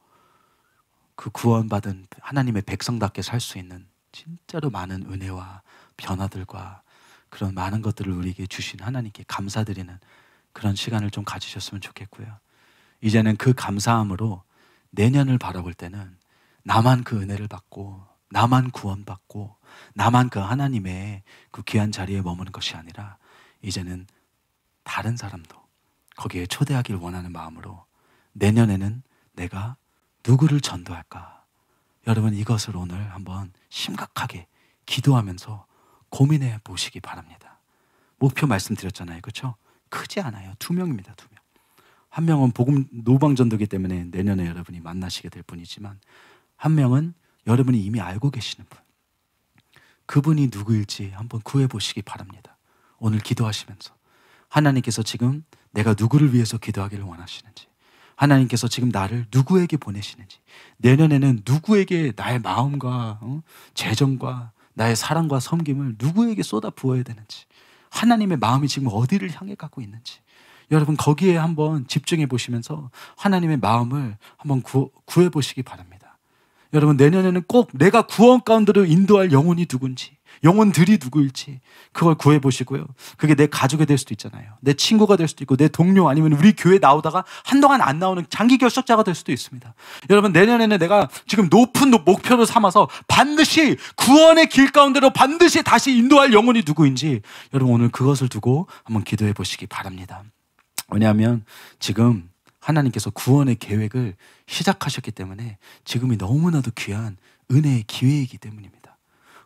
그 구원받은 하나님의 백성답게 살 수 있는 진짜로 많은 은혜와 변화들과 그런 많은 것들을 우리에게 주신 하나님께 감사드리는 그런 시간을 좀 가지셨으면 좋겠고요. 이제는 그 감사함으로 내년을 바라볼 때는 나만 그 은혜를 받고 나만 구원받고 나만 그 하나님의 그 귀한 자리에 머무는 것이 아니라 이제는 다른 사람도 거기에 초대하길 원하는 마음으로 내년에는 내가 누구를 전도할까? 여러분 이것을 오늘 한번 심각하게 기도하면서 고민해 보시기 바랍니다. 목표 말씀드렸잖아요. 그렇죠? 크지 않아요. 2명입니다. 2명. 한 명은 복음 노방전도기 때문에 내년에 여러분이 만나시게 될 분이지만 한 명은 여러분이 이미 알고 계시는 분. 그분이 누구일지 한번 구해보시기 바랍니다. 오늘 기도하시면서 하나님께서 지금 내가 누구를 위해서 기도하기를 원하시는지, 하나님께서 지금 나를 누구에게 보내시는지, 내년에는 누구에게 나의 마음과 재정과 나의 사랑과 섬김을 누구에게 쏟아 부어야 되는지, 하나님의 마음이 지금 어디를 향해 가고 있는지 여러분 거기에 한번 집중해 보시면서 하나님의 마음을 한번 구해 보시기 바랍니다. 여러분 내년에는 꼭 내가 구원 가운데로 인도할 영혼이 누군지, 영혼들이 누구일지 그걸 구해 보시고요. 그게 내 가족이 될 수도 있잖아요. 내 친구가 될 수도 있고 내 동료 아니면 우리 교회 나오다가 한동안 안 나오는 장기 결석자가 될 수도 있습니다. 여러분 내년에는 내가 지금 높은 목표로 삼아서 반드시 구원의 길 가운데로 반드시 다시 인도할 영혼이 누구인지 여러분 오늘 그것을 두고 한번 기도해 보시기 바랍니다. 왜냐하면 지금 하나님께서 구원의 계획을 시작하셨기 때문에 지금이 너무나도 귀한 은혜의 기회이기 때문입니다.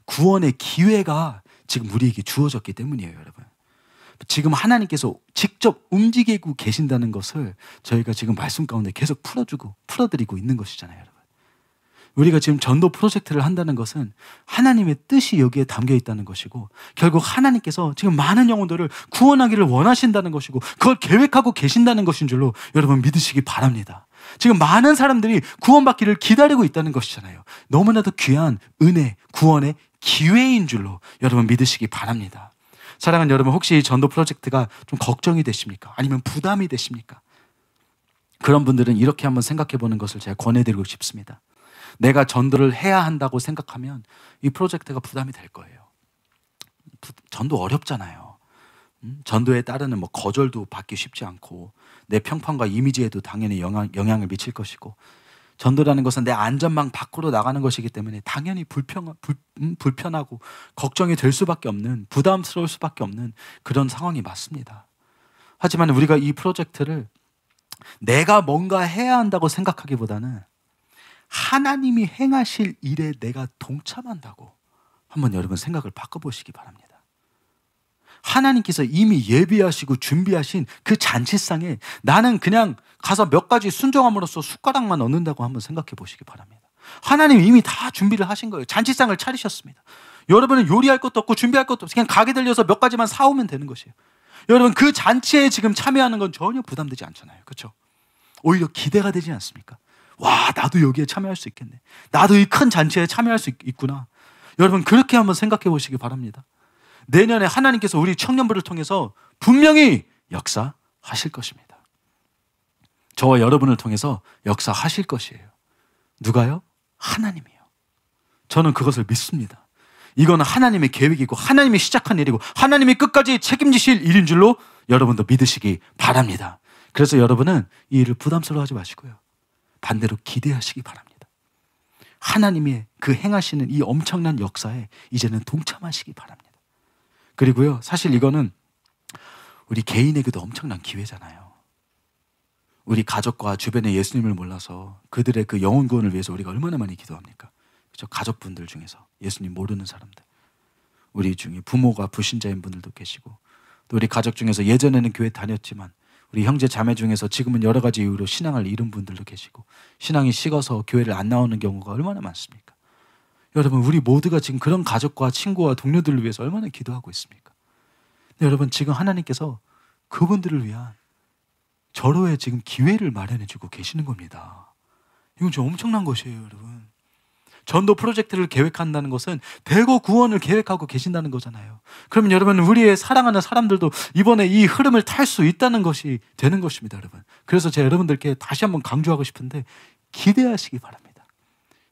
구원의 기회가 지금 우리에게 주어졌기 때문이에요, 여러분. 지금 하나님께서 직접 움직이고 계신다는 것을 저희가 지금 말씀 가운데 계속 풀어드리고 있는 것이잖아요, 여러분. 우리가 지금 전도 프로젝트를 한다는 것은 하나님의 뜻이 여기에 담겨 있다는 것이고 결국 하나님께서 지금 많은 영혼들을 구원하기를 원하신다는 것이고 그걸 계획하고 계신다는 것인 줄로 여러분 믿으시기 바랍니다. 지금 많은 사람들이 구원받기를 기다리고 있다는 것이잖아요. 너무나도 귀한 은혜, 구원의 기회인 줄로 여러분 믿으시기 바랍니다. 사랑하는 여러분, 혹시 이 전도 프로젝트가 좀 걱정이 되십니까? 아니면 부담이 되십니까? 그런 분들은 이렇게 한번 생각해 보는 것을 제가 권해드리고 싶습니다. 내가 전도를 해야 한다고 생각하면 이 프로젝트가 부담이 될 거예요. 전도 어렵잖아요. 전도에 따르는 뭐 거절도 받기 쉽지 않고 내 평판과 이미지에도 당연히 영향을 미칠 것이고 전도라는 것은 내 안전망 밖으로 나가는 것이기 때문에 당연히 불편하고 걱정이 될 수밖에 없는, 부담스러울 수밖에 없는 그런 상황이 맞습니다. 하지만 우리가 이 프로젝트를 내가 뭔가 해야 한다고 생각하기보다는 하나님이 행하실 일에 내가 동참한다고 한번 여러분 생각을 바꿔보시기 바랍니다. 하나님께서 이미 예비하시고 준비하신 그 잔치상에 나는 그냥 가서 몇 가지 순종함으로써 숟가락만 얻는다고 한번 생각해 보시기 바랍니다. 하나님이 이미 다 준비를 하신 거예요. 잔치상을 차리셨습니다. 여러분은 요리할 것도 없고 준비할 것도 없고 그냥 가게 들려서 몇 가지만 사오면 되는 것이에요. 여러분 그 잔치에 지금 참여하는 건 전혀 부담되지 않잖아요. 그렇죠? 오히려 기대가 되지 않습니까? 와, 나도 여기에 참여할 수 있겠네. 나도 이 큰 잔치에 참여할 수 있구나. 여러분 그렇게 한번 생각해 보시기 바랍니다. 내년에 하나님께서 우리 청년부를 통해서 분명히 역사하실 것입니다. 저와 여러분을 통해서 역사하실 것이에요. 누가요? 하나님이요. 저는 그것을 믿습니다. 이거는 하나님의 계획이고 하나님이 시작한 일이고 하나님이 끝까지 책임지실 일인 줄로 여러분도 믿으시기 바랍니다. 그래서 여러분은 이 일을 부담스러워하지 마시고요. 반대로 기대하시기 바랍니다. 하나님의 그 행하시는 이 엄청난 역사에 이제는 동참하시기 바랍니다. 그리고요, 사실 이거는 우리 개인에게도 엄청난 기회잖아요. 우리 가족과 주변에 예수님을 몰라서 그들의 그 영혼 구원을 위해서 우리가 얼마나 많이 기도합니까? 그렇죠? 가족분들 중에서 예수님 모르는 사람들, 우리 중에 부모가 불신자인 분들도 계시고, 또 우리 가족 중에서 예전에는 교회 다녔지만 우리 형제 자매 중에서 지금은 여러 가지 이유로 신앙을 잃은 분들도 계시고, 신앙이 식어서 교회를 안 나오는 경우가 얼마나 많습니까? 여러분, 우리 모두가 지금 그런 가족과 친구와 동료들을 위해서 얼마나 기도하고 있습니까? 근데 여러분, 지금 하나님께서 그분들을 위한 절호의 지금 기회를 마련해 주고 계시는 겁니다. 이건 좀 엄청난 것이에요, 여러분. 전도 프로젝트를 계획한다는 것은 대거 구원을 계획하고 계신다는 거잖아요. 그러면 여러분, 우리의 사랑하는 사람들도 이번에 이 흐름을 탈 수 있다는 것이 되는 것입니다, 여러분. 그래서 제가 여러분들께 다시 한번 강조하고 싶은데, 기대하시기 바랍니다.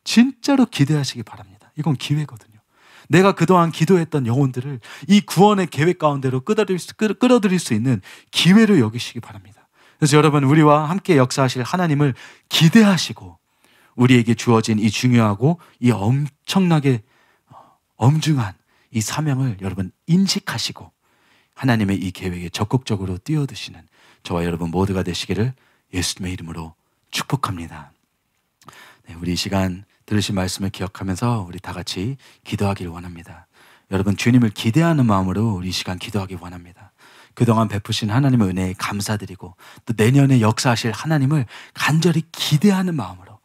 진짜로 기대하시기 바랍니다. 이건 기회거든요. 내가 그동안 기도했던 영혼들을 이 구원의 계획 가운데로 끌어들일 수 있는 기회로 여기시기 바랍니다. 그래서 여러분, 우리와 함께 역사하실 하나님을 기대하시고, 우리에게 주어진 이 중요하고 이 엄청나게 엄중한 이 사명을 여러분 인식하시고 하나님의 이 계획에 적극적으로 뛰어드시는 저와 여러분 모두가 되시기를 예수님의 이름으로 축복합니다. 네, 우리 이 시간 들으신 말씀을 기억하면서 우리 다 같이 기도하기를 원합니다. 여러분, 주님을 기대하는 마음으로 우리 이 시간 기도하기 원합니다. 그동안 베푸신 하나님의 은혜에 감사드리고, 또 내년에 역사하실 하나님을 간절히 기대하는 마음으로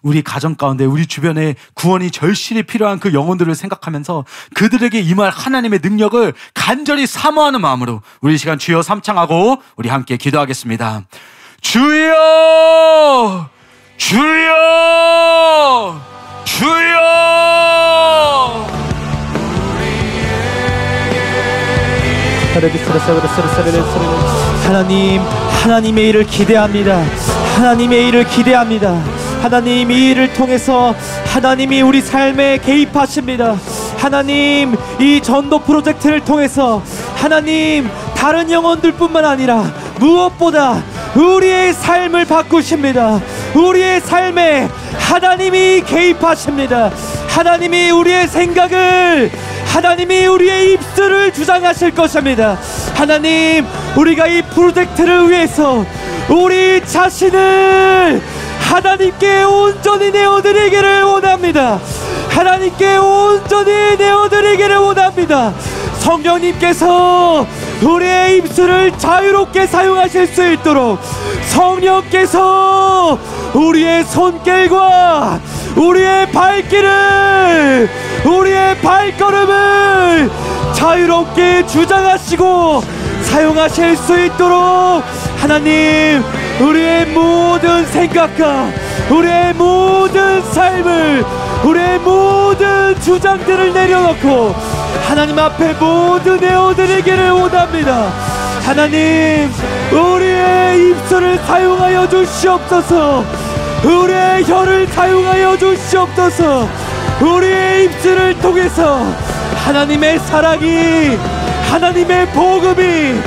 우리 가정 가운데, 우리 주변에 구원이 절실히 필요한 그 영혼들을 생각하면서 그들에게 임할 하나님의 능력을 간절히 사모하는 마음으로 우리 이 시간 주여 삼창하고 우리 함께 기도하겠습니다. 주여! 주여! 주여!
하나님, 하나님의 일을 기대합니다. 하나님의 일을 기대합니다. 하나님, 이 일을 통해서 하나님이 우리 삶에 개입하십니다. 하나님, 이 전도 프로젝트를 통해서 하나님, 다른 영혼들뿐만 아니라 무엇보다 우리의 삶을 바꾸십니다. 우리의 삶에 하나님이 개입하십니다. 하나님이 우리의 생각을, 하나님이 우리의 입술을 주장하실 것입니다. 하나님, 우리가 이 프로젝트를 위해서 우리 자신을 하나님께 온전히 내어드리기를 원합니다. 하나님께 온전히 내어드리기를 원합니다. 성령님께서 우리의 입술을 자유롭게 사용하실 수 있도록 성령께서 우리의 손길과 우리의 발길을, 우리의 발걸음을 자유롭게 주장하시고 사용하실 수 있도록 하나님, 우리의 모든 생각과 우리의 모든 삶을, 우리의 모든 주장들을 내려놓고 하나님 앞에 모두 내어드리기를 원합니다. 하나님, 우리의 입술을 사용하여 주시옵소서. 우리의 혀를 사용하여 주시옵소서. 우리의 입술을 통해서 하나님의 사랑이, 하나님의 복음이,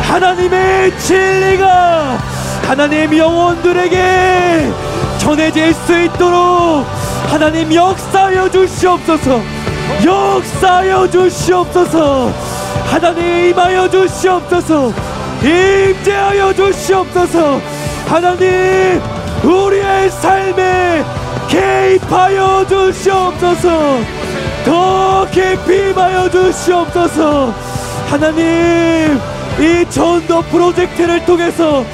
하나님의 진리가 하나님 영혼들에게 전해질 수 있도록 하나님 역사하여 주시옵소서. 역사하여 주시옵소서. 하나님 임하여 주시옵소서. 임재하여 주시옵소서. 하나님, 우리의 삶에 개입하여 주시옵소서. 더 깊이 임하여 주시옵소서. 하나님, 이 전도 프로젝트를 통해서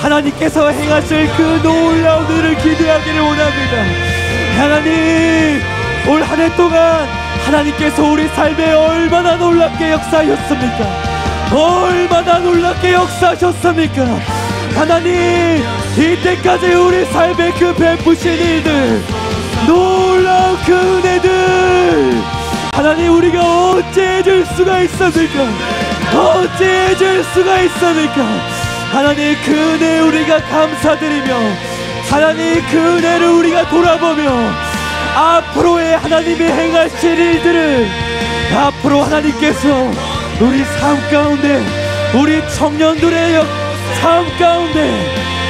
하나님께서 행하실 그 놀라운 일을 기대하기를 원합니다. 하나님, 올 한 해 동안 하나님께서 우리 삶에 얼마나 놀랍게 역사하셨습니까? 얼마나 놀랍게 역사하셨습니까? 하나님, 이때까지 우리 삶에 그 베푸신 일들, 놀라운 그 은혜들, 하나님, 우리가 어찌 잊을 수가 있습니까? 어찌 잊을 수가 있습니까? 하나님, 그 은혜 우리가 감사드리며, 하나님, 그 은혜를 우리가 돌아보며 앞으로의 하나님이 행하실 일들을, 앞으로 하나님께서 우리 삶 가운데, 우리 청년들의 삶 가운데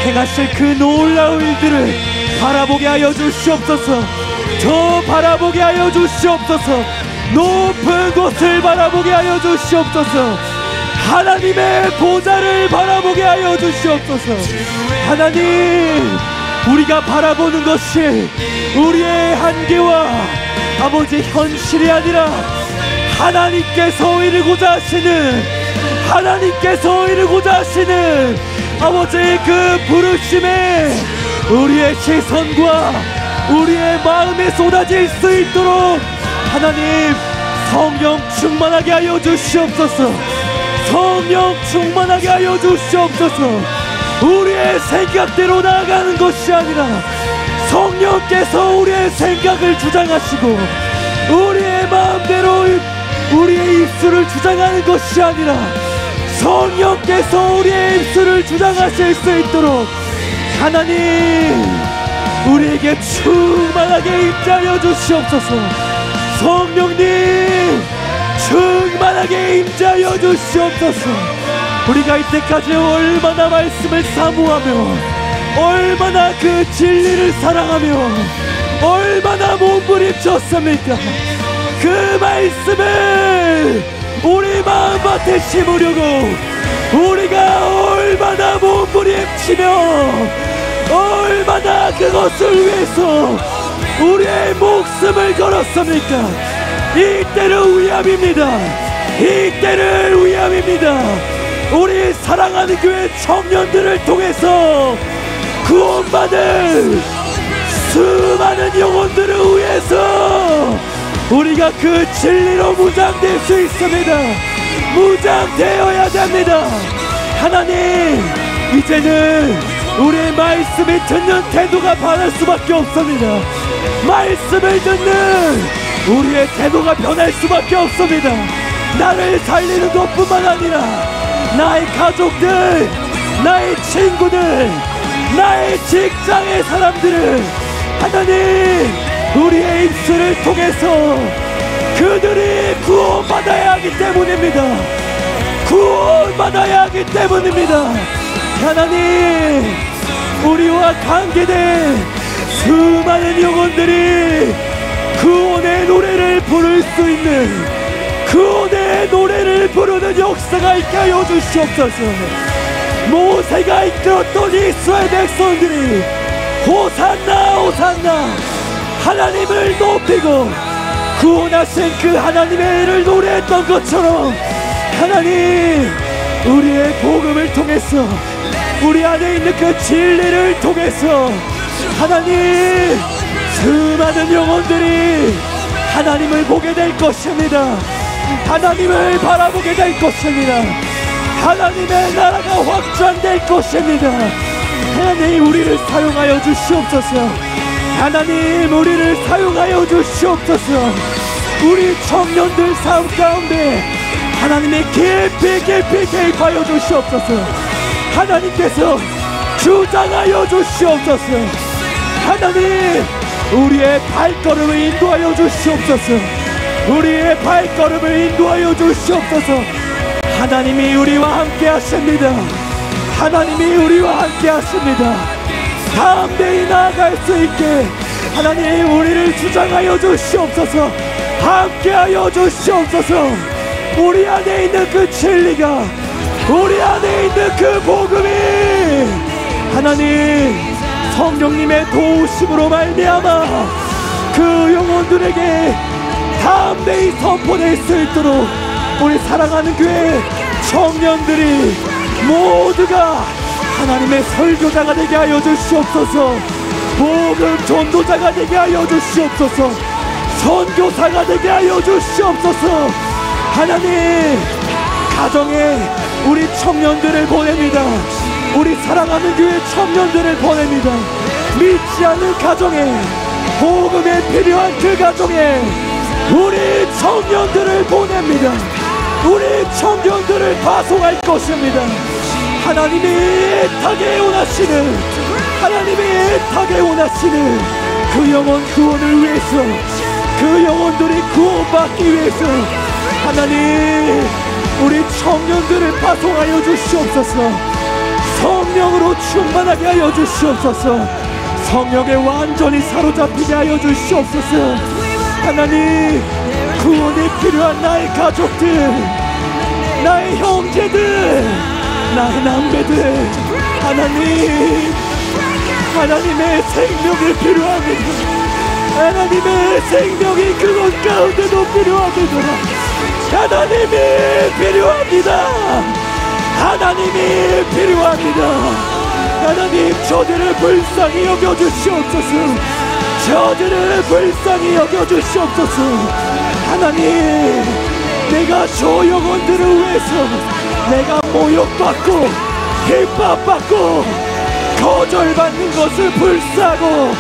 행하실 그 놀라운 일들을 바라보게 하여 주시옵소서. 더 바라보게 하여 주시옵소서. 높은 곳을 바라보게 하여 주시옵소서. 하나님의 보좌를 바라보게 하여 주시옵소서. 하나님, 우리가 바라보는 것이 우리의 한계와 아버지 현실이 아니라 하나님께서 이루고자 하시는 아버지의 그 부르심에 우리의 시선과 우리의 마음에 쏟아질 수 있도록 하나님 성령 충만하게 하여 주시옵소서. 성령 충만하게 하여 주시옵소서. 우리의 생각대로 나아가는 것이 아니라 성령께서 우리의 생각을 주장하시고 우리의 마음대로 우리의 입술을 주장하는 것이 아니라 성령께서 우리의 입술을 주장하실 수 있도록 하나님 우리에게 충만하게 임재하여 주시옵소서. 성령님 충만하게 임재하여 주시옵소서. 우리가 이때까지 얼마나 말씀을 사모하며 얼마나 그 진리를 사랑하며 얼마나 몸부림쳤습니까? 그 말씀을 우리 마음밭에 심으려고 우리가 얼마나 몸부림치며 얼마나 그것을 위해서 우리의 목숨을 걸었습니까? 이때를 위함입니다. 우리 사랑하는 교회 청년들을 통해서 구원받을 수많은 영혼들을 위해서 우리가 그 진리로 무장될 수 있습니다. 무장되어야 됩니다. 하나님, 이제는 우리의 말씀을 듣는 태도가 변할 수밖에 없습니다. 말씀을 듣는 우리의 태도가 변할 수밖에 없습니다. 나를 살리는 것뿐만 아니라 나의 가족들, 나의 친구들, 나의 직장의 사람들을 하나님 우리의 입술을 통해서 그들이 구원받아야 하기 때문입니다. 하나님, 우리와 관계된 수많은 영혼들이 구원의 노래를 부를 수 있는 구원의 노래를 부르는 역사가 있게 하여 주시옵소서. 모세가 이끌었던 이스라엘 백성들이 호산나 호산나 하나님을 높이고 구원하신 그 하나님의 일을 노래했던 것처럼 하나님 우리의 복음을 통해서 우리 안에 있는 그 진리를 통해서 하나님 수많은 영혼들이 하나님을 보게 될 것입니다. 하나님을 바라보게 될 것입니다. 하나님의 나라가 확장될 것입니다. 하나님 우리를 사용하여 주시옵소서. 하나님 우리를 사용하여 주시옵소서. 우리 청년들 삶 가운데 하나님의 깊이 개입하여 주시옵소서. 하나님께서 주장하여 주시옵소서. 하나님 우리의 발걸음을 인도하여 주시옵소서. 우리의 발걸음을 인도하여 주시옵소서. 하나님이 우리와 함께 하십니다. 하나님이 우리와 함께 하십니다. 다음 데에 나아갈 수 있게 하나님 우리를 주장하여 주시옵소서. 함께하여 주시옵소서. 우리 안에 있는 그 진리가 우리 안에 있는 그 복음이 하나님 성령님의 도우심으로 말미암아 그 영혼들에게 다음 데에 선포될 수 있도록 우리 사랑하는 교회 청년들이 모두가 하나님의 설교자가 되게 하여 주시옵소서. 복음 전도자가 되게 하여 주시옵소서. 선교사가 되게 하여 주시옵소서. 하나님 가정에 우리 청년들을 보냅니다. 우리 사랑하는 교회 청년들을 보냅니다. 믿지 않는 가정에 복음에 필요한 그 가정에 우리 청년들을 보냅니다. 우리 청년들을 파송할 것입니다. 하나님이 애타게 원하시는 하나님이 애타게 원하시는 그 영혼 구원을 위해서 그 영혼들이 구원받기 위해서 하나님 우리 청년들을 파송하여 주시옵소서. 성령으로 충만하게 하여 주시옵소서. 성령에 완전히 사로잡히게 하여 주시옵소서. 하나님 구원이 필요한 나의 가족들 나의 형제들, 나의 남매들, 하나님의 생명이 필요합니다. 하나님의 생명이 그곳 가운데도 필요합니다. 하나님이 필요합니다. 하나님이 필요합니다. 하나님, 저들을 불쌍히 여겨주시옵소서. 저들을 불쌍히 여겨주시옵소서. 하나님, 내가 저 영혼들을 위해서 내가 모욕받고 핍박받고 거절받는 것을 불사하고,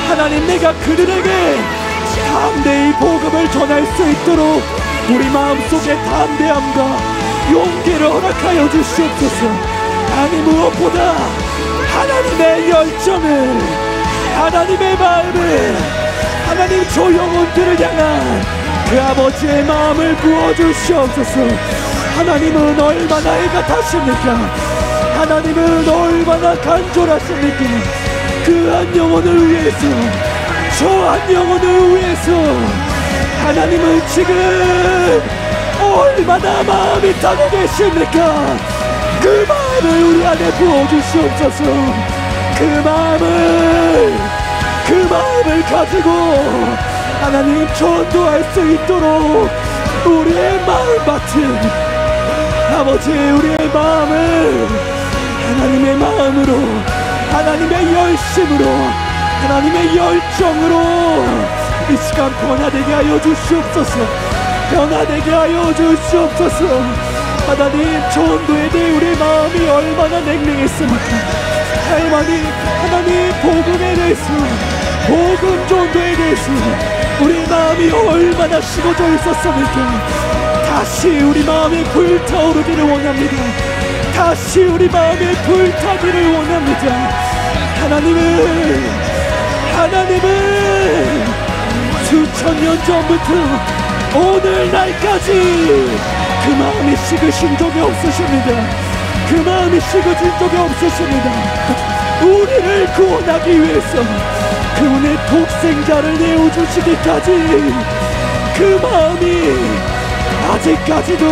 하나님, 내가 그들에게 담대히 복음을 전할 수 있도록 우리 마음속에 담대함과 용기를 허락하여 주시옵소서. 아니, 무엇보다 하나님의 열정을, 하나님의 마음을, 하나님, 저 영혼들을 향한 그 아버지의 마음을 부어주시옵소서. 하나님은 얼마나 애가 타십니까? 하나님은 얼마나 간절하십니까? 그 한 영혼을 위해서, 저 한 영혼을 위해서 하나님은 지금 얼마나 마음이 타고 계십니까? 그 마음을 우리 안에 부어주시옵소서. 그 마음을 가지고 하나님 전도할 수 있도록 우리의 마음밭을, 아버지, 우리의 마음을 하나님의 마음으로, 하나님의 열심으로, 하나님의 열정으로 이 시간 변화되게 하여 주시옵소서. 변화되게 하여 주시옵소서. 하나님, 전도에 대해 우리 마음이 얼마나 냉랭했습니까? 하나님, 복음에 대해서, 복음 전도에 대해서 우리 마음이 얼마나 식어져 있었습니까? 다시 우리 마음이 불타오르기를 원합니다. 다시 우리 마음이 불타기를 원합니다. 하나님은 수천 년 전부터 오늘날까지 그 마음이 식으신 적이 없으십니다. 그 마음이 식어진 적이 없으십니다. 우리를 구원하기 위해서 그분의 독생자를 내어주시기까지 그 마음이 아직까지도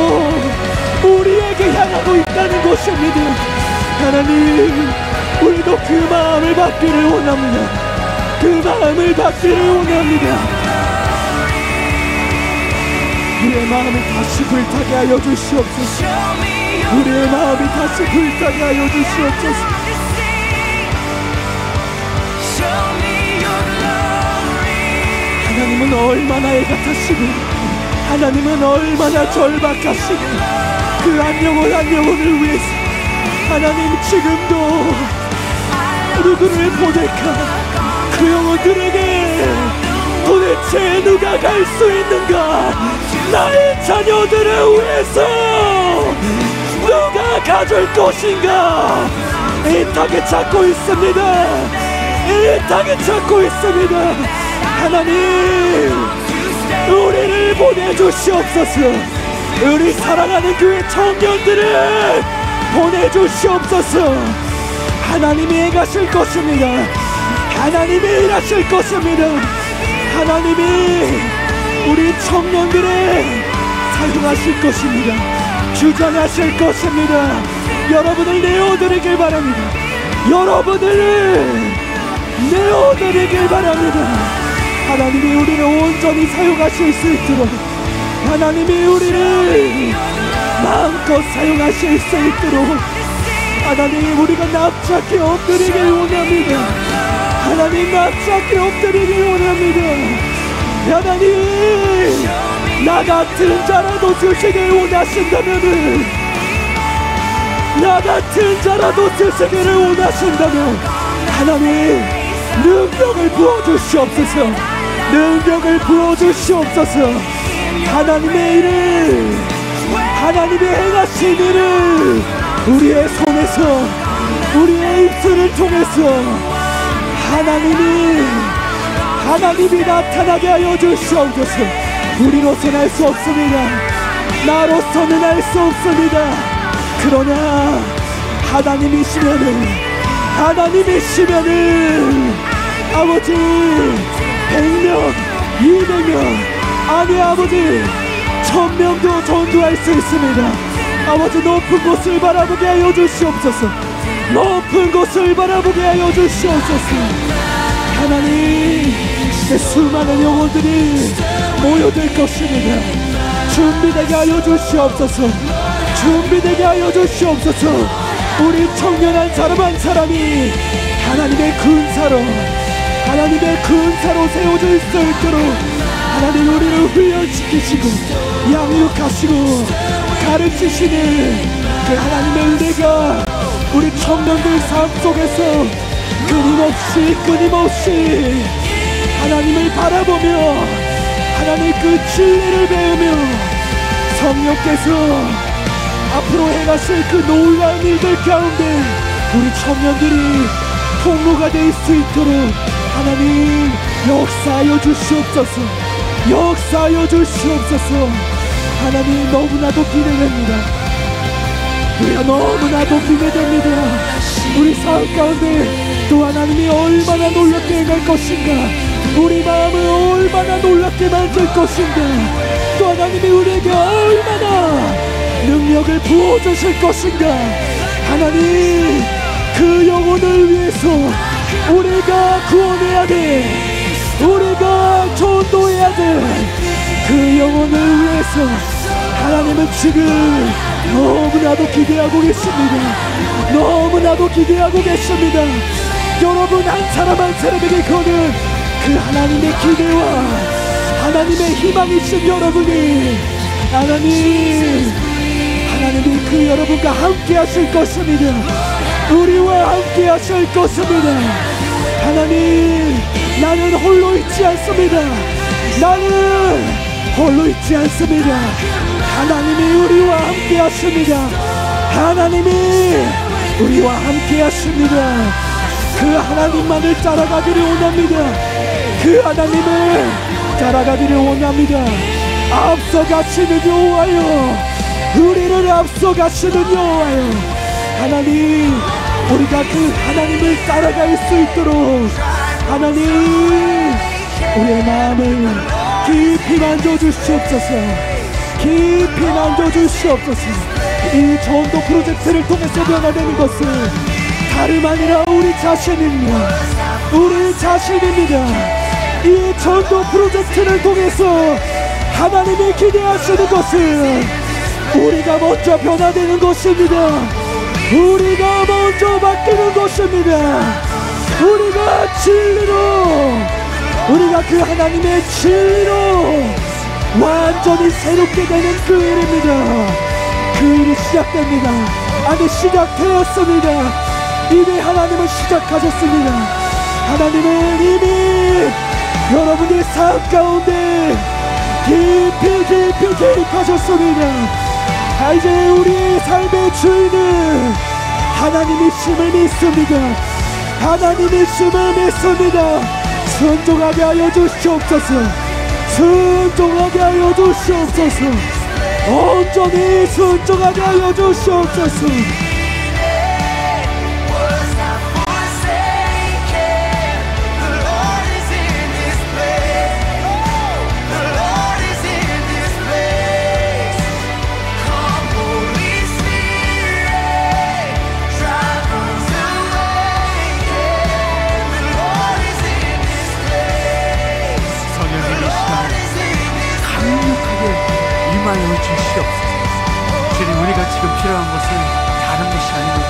우리에게 향하고 있다는 것입니다. 하나님, 우리도 그 마음을 받기를 원합니다. 그 마음을 받기를 원합니다. 우리의 마음이 다시 불타게 하여 주시옵소서. 우리의 마음이 다시 불타게 하여 주시옵소서. 하나님은 얼마나 애가 타시고, 하나님은 얼마나 절박하시고, 그 한 영혼 한 영혼을 위해서 하나님 지금도 누구를 보낼까? 그 영혼들에게 도대체 누가 갈 수 있는가? 나의 자녀들을 위해서 누가 가줄 것인가? 이 땅에 찾고 있습니다. 이 땅에 찾고 있습니다. 하나님, 우리를 보내주시옵소서. 우리 사랑하는 교회 청년들을 보내주시옵소서. 하나님이 행하실 것입니다. 하나님이 일하실 것입니다. 하나님이 우리 청년들을 사용하실 것입니다. 주장하실 것입니다. 여러분을 내어드리길 바랍니다. 여러분을 내어드리길 바랍니다. 하나님이 우리를 온전히 사용하실 수 있도록, 하나님이 우리를 마음껏 사용하실 수 있도록 하나님, 우리가 납작히 엎드리길 원합니다. 하나님, 납작히 엎드리길 원합니다. 하나님, 나 같은 자라도 쓰시길 원하신다면은, 나 같은 자라도 쓰시기를 원하신다면 하나님, 능력을 부어주시옵소서. 능력을 부어주시옵소서. 하나님의 일을, 하나님의 행하신 일을 우리의 손에서, 우리의 입술을 통해서 하나님이 나타나게 하여 주시옵소서. 우리로서는 할 수 없습니다. 나로서는 할 수 없습니다. 그러나 하나님이시면은 아버지, 100명, 200명, 아니 아버지 1000명도 전도할 수 있습니다.
아버지 높은 곳을 바라보게 하여 주시옵소서. 높은 곳을 바라보게 하여 주시옵소서. 하나님, 내 수많은 영혼들이 모여들 것입니다. 준비되게 하여 주시옵소서. 준비되게 하여 주시옵소서. 우리 청년 한 사람 한 사람이 하나님의 근사로, 하나님의 근사로 세워질 수 있도록 하나님 우리를 훈련시키시고 양육하시고 가르치시는 그 하나님의 은혜가 우리 청년들 삶 속에서 끊임없이 하나님을 바라보며 하나님 그 진리를 배우며 성령께서 앞으로 행하실 그 놀라운 일들 가운데 우리 청년들이 통로가 될 수 있도록 하나님 역사하여 주시옵소서. 역사하여 주시옵소서. 하나님, 너무나도 기대됩니다. 우리가 너무나도 기대됩니다. 우리 삶 가운데 또 하나님이 얼마나 놀랍게 행할 것인가, 우리 마음을 얼마나 놀랍게 만들 것인가, 또 하나님이 우리에게 얼마나 능력을 부어주실 것인가. 하나님, 그 영혼을 위해서 우리가 구원해야 돼. 우리가 전도해야 돼. 그 영혼을 위해서 하나님은 지금 너무나도 기대하고 계십니다. 너무나도 기대하고 계십니다. 여러분 한 사람 한 사람에게 거는 그 하나님의 기대와 하나님의 희망이신 여러분이 하나님이 그 여러분과 함께 하실 것입니다. 우리와 함께 하실 것입니다. 하나님, 나는 홀로 있지 않습니다. 나는 홀로 있지 않습니다. 하나님이 우리와 함께 하십니다. 하나님이 우리와 함께 하십니다. 그 하나님만을 따라가기를 원합니다. 그 하나님을 따라가기를 원합니다. 앞서가시는 여호와여, 우리를 앞서가시는 여호와여, 하나님, 우리가 그 하나님을 따라갈 수 있도록 하나님, 우리의 마음을 깊이 만져주시옵소서. 깊이 만져주시옵소서. 이 전도 프로젝트를 통해서 변화되는 것은 다름 아니라 우리 자신입니다. 우리 자신입니다. 이 전도 프로젝트를 통해서 하나님이 기대하시는 것은 우리가 먼저 변화되는 것입니다. 우리가 먼저 바뀌는 것입니다. 우리가 진리로, 우리가 그 하나님의 진리로 완전히 새롭게 되는 그 일입니다. 그 일이 시작됩니다. 아니, 시작되었습니다. 이미 하나님은 시작하셨습니다. 하나님은 이미 여러분의 삶 가운데 깊이 개입하셨습니다. 이제 우리의 삶의 주인은 하나님이심을 믿습니다. 하나님이심을 믿습니다. 순종하게 하여 주시옵소서. 순종하게 하여 주시옵소서. 온전히 순종하게 하여 주시옵소서.
임하여 주시옵소서. 주님, 우리가 지금 필요한 것은 다른 것이 아닙니다.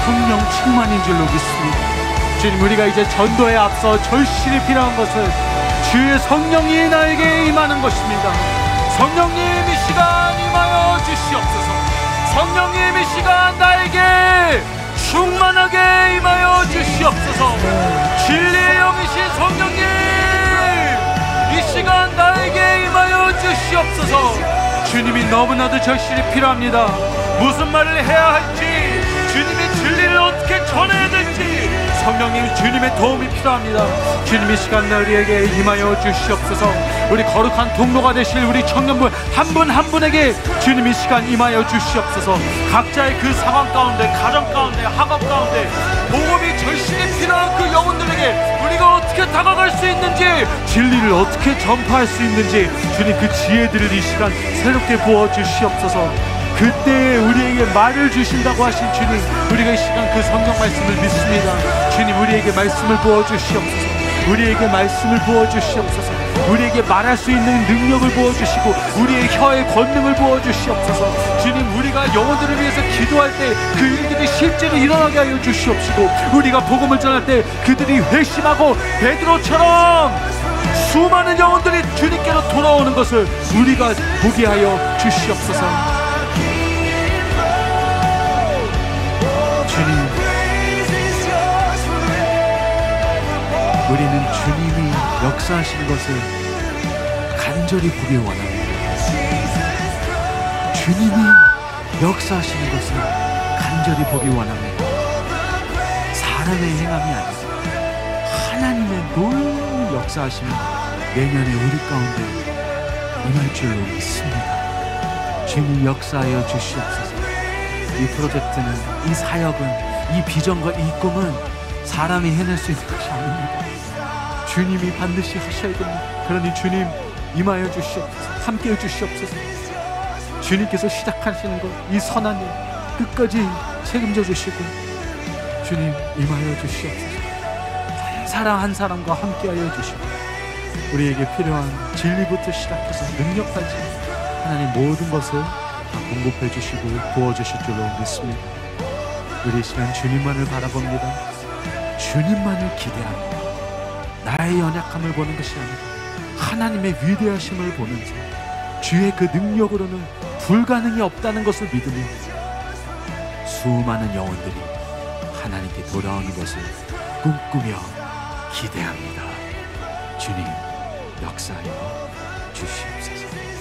성령 충만인 줄로 믿습니다. 주님, 우리가 이제 전도에 앞서 절실히 필요한 것은 주의 성령이 나에게 임하는 것입니다. 성령님, 이 시간 임하여 주시옵소서. 성령님, 이 시간 나에게 충만하게 임하여 주시옵소서. 진리의 영이신 성령님, 이 시간 나에게 임하여 주시옵소서. 주님이 너무나도 절실히 필요합니다. 무슨 말을 해야 할지, 주님이 진리를 어떻게 전해야 될지 성령님, 주님의 도움이 필요합니다. 주님, 이 시간 우리에게 임하여 주시옵소서. 우리 거룩한 통로가 되실 우리 청년분 한 분 한 분에게 주님 이 시간 임하여 주시옵소서. 각자의 그 상황 가운데, 가정 가운데, 학업 가운데 복음이 절실히 필요한 그 영혼들에게 우리가 어떻게 다가갈 수 있는지, 진리를 어떻게 전파할 수 있는지 주님 그 지혜들을 이 시간 새롭게 부어주시옵소서. 그때 우리에게 말을 주신다고 하신 주님, 우리가 이 시간 그 성경 말씀을 믿습니다. 주님, 우리에게 말씀을 부어주시옵소서. 우리에게 말씀을 부어주시옵소서. 우리에게 말할 수 있는 능력을 부어주시고 우리의 혀의 권능을 부어주시옵소서. 주님, 우리가 영혼들을 위해서 기도할 때 그 일들이 실제로 일어나게 하여 주시옵시고, 우리가 복음을 전할 때 그들이 회심하고 베드로처럼 수많은 영혼들이 주님께로 돌아오는 것을 우리가 보게 하여 주시옵소서. 주님, 우리는 주님이 역사하시는 것을 간절히 보길 원합니다. 주님이 역사하시는 것을 간절히 보길 원합니다. 사람의 행함이 아니라 하나님의 놀라운 역사하심이 내년에 우리 가운데 임할 줄로 믿습니다. 주님, 역사하여 주시옵소서. 이 프로젝트는, 이 사역은, 이 비전과 이 꿈은 사람이 해낼 수 있는 것이 아닙니다. 주님이 반드시 하셔야 됩니다. 그러니 주님, 임하여 주시옵소서. 함께해 주시옵소서. 주님께서 시작하시는 것, 이 선한 일 끝까지 책임져 주시고, 주님, 임하여 주시옵소서. 한 사람 한 사람과 함께하여 주시고, 우리에게 필요한 진리부터 시작해서 능력까지 하나님 모든 것을 다 공급해 주시고 부어주실 줄로 믿습니다. 우리 이 시간 주님만을 바라봅니다. 주님만을 기대합니다. 나의 연약함을 보는 것이 아니라 하나님의 위대하심을 보면서 주의 그 능력으로는 불가능이 없다는 것을 믿으며 수많은 영혼들이 하나님께 돌아오는 것을 꿈꾸며 기대합니다. 주님, 역사하여 주시옵소서.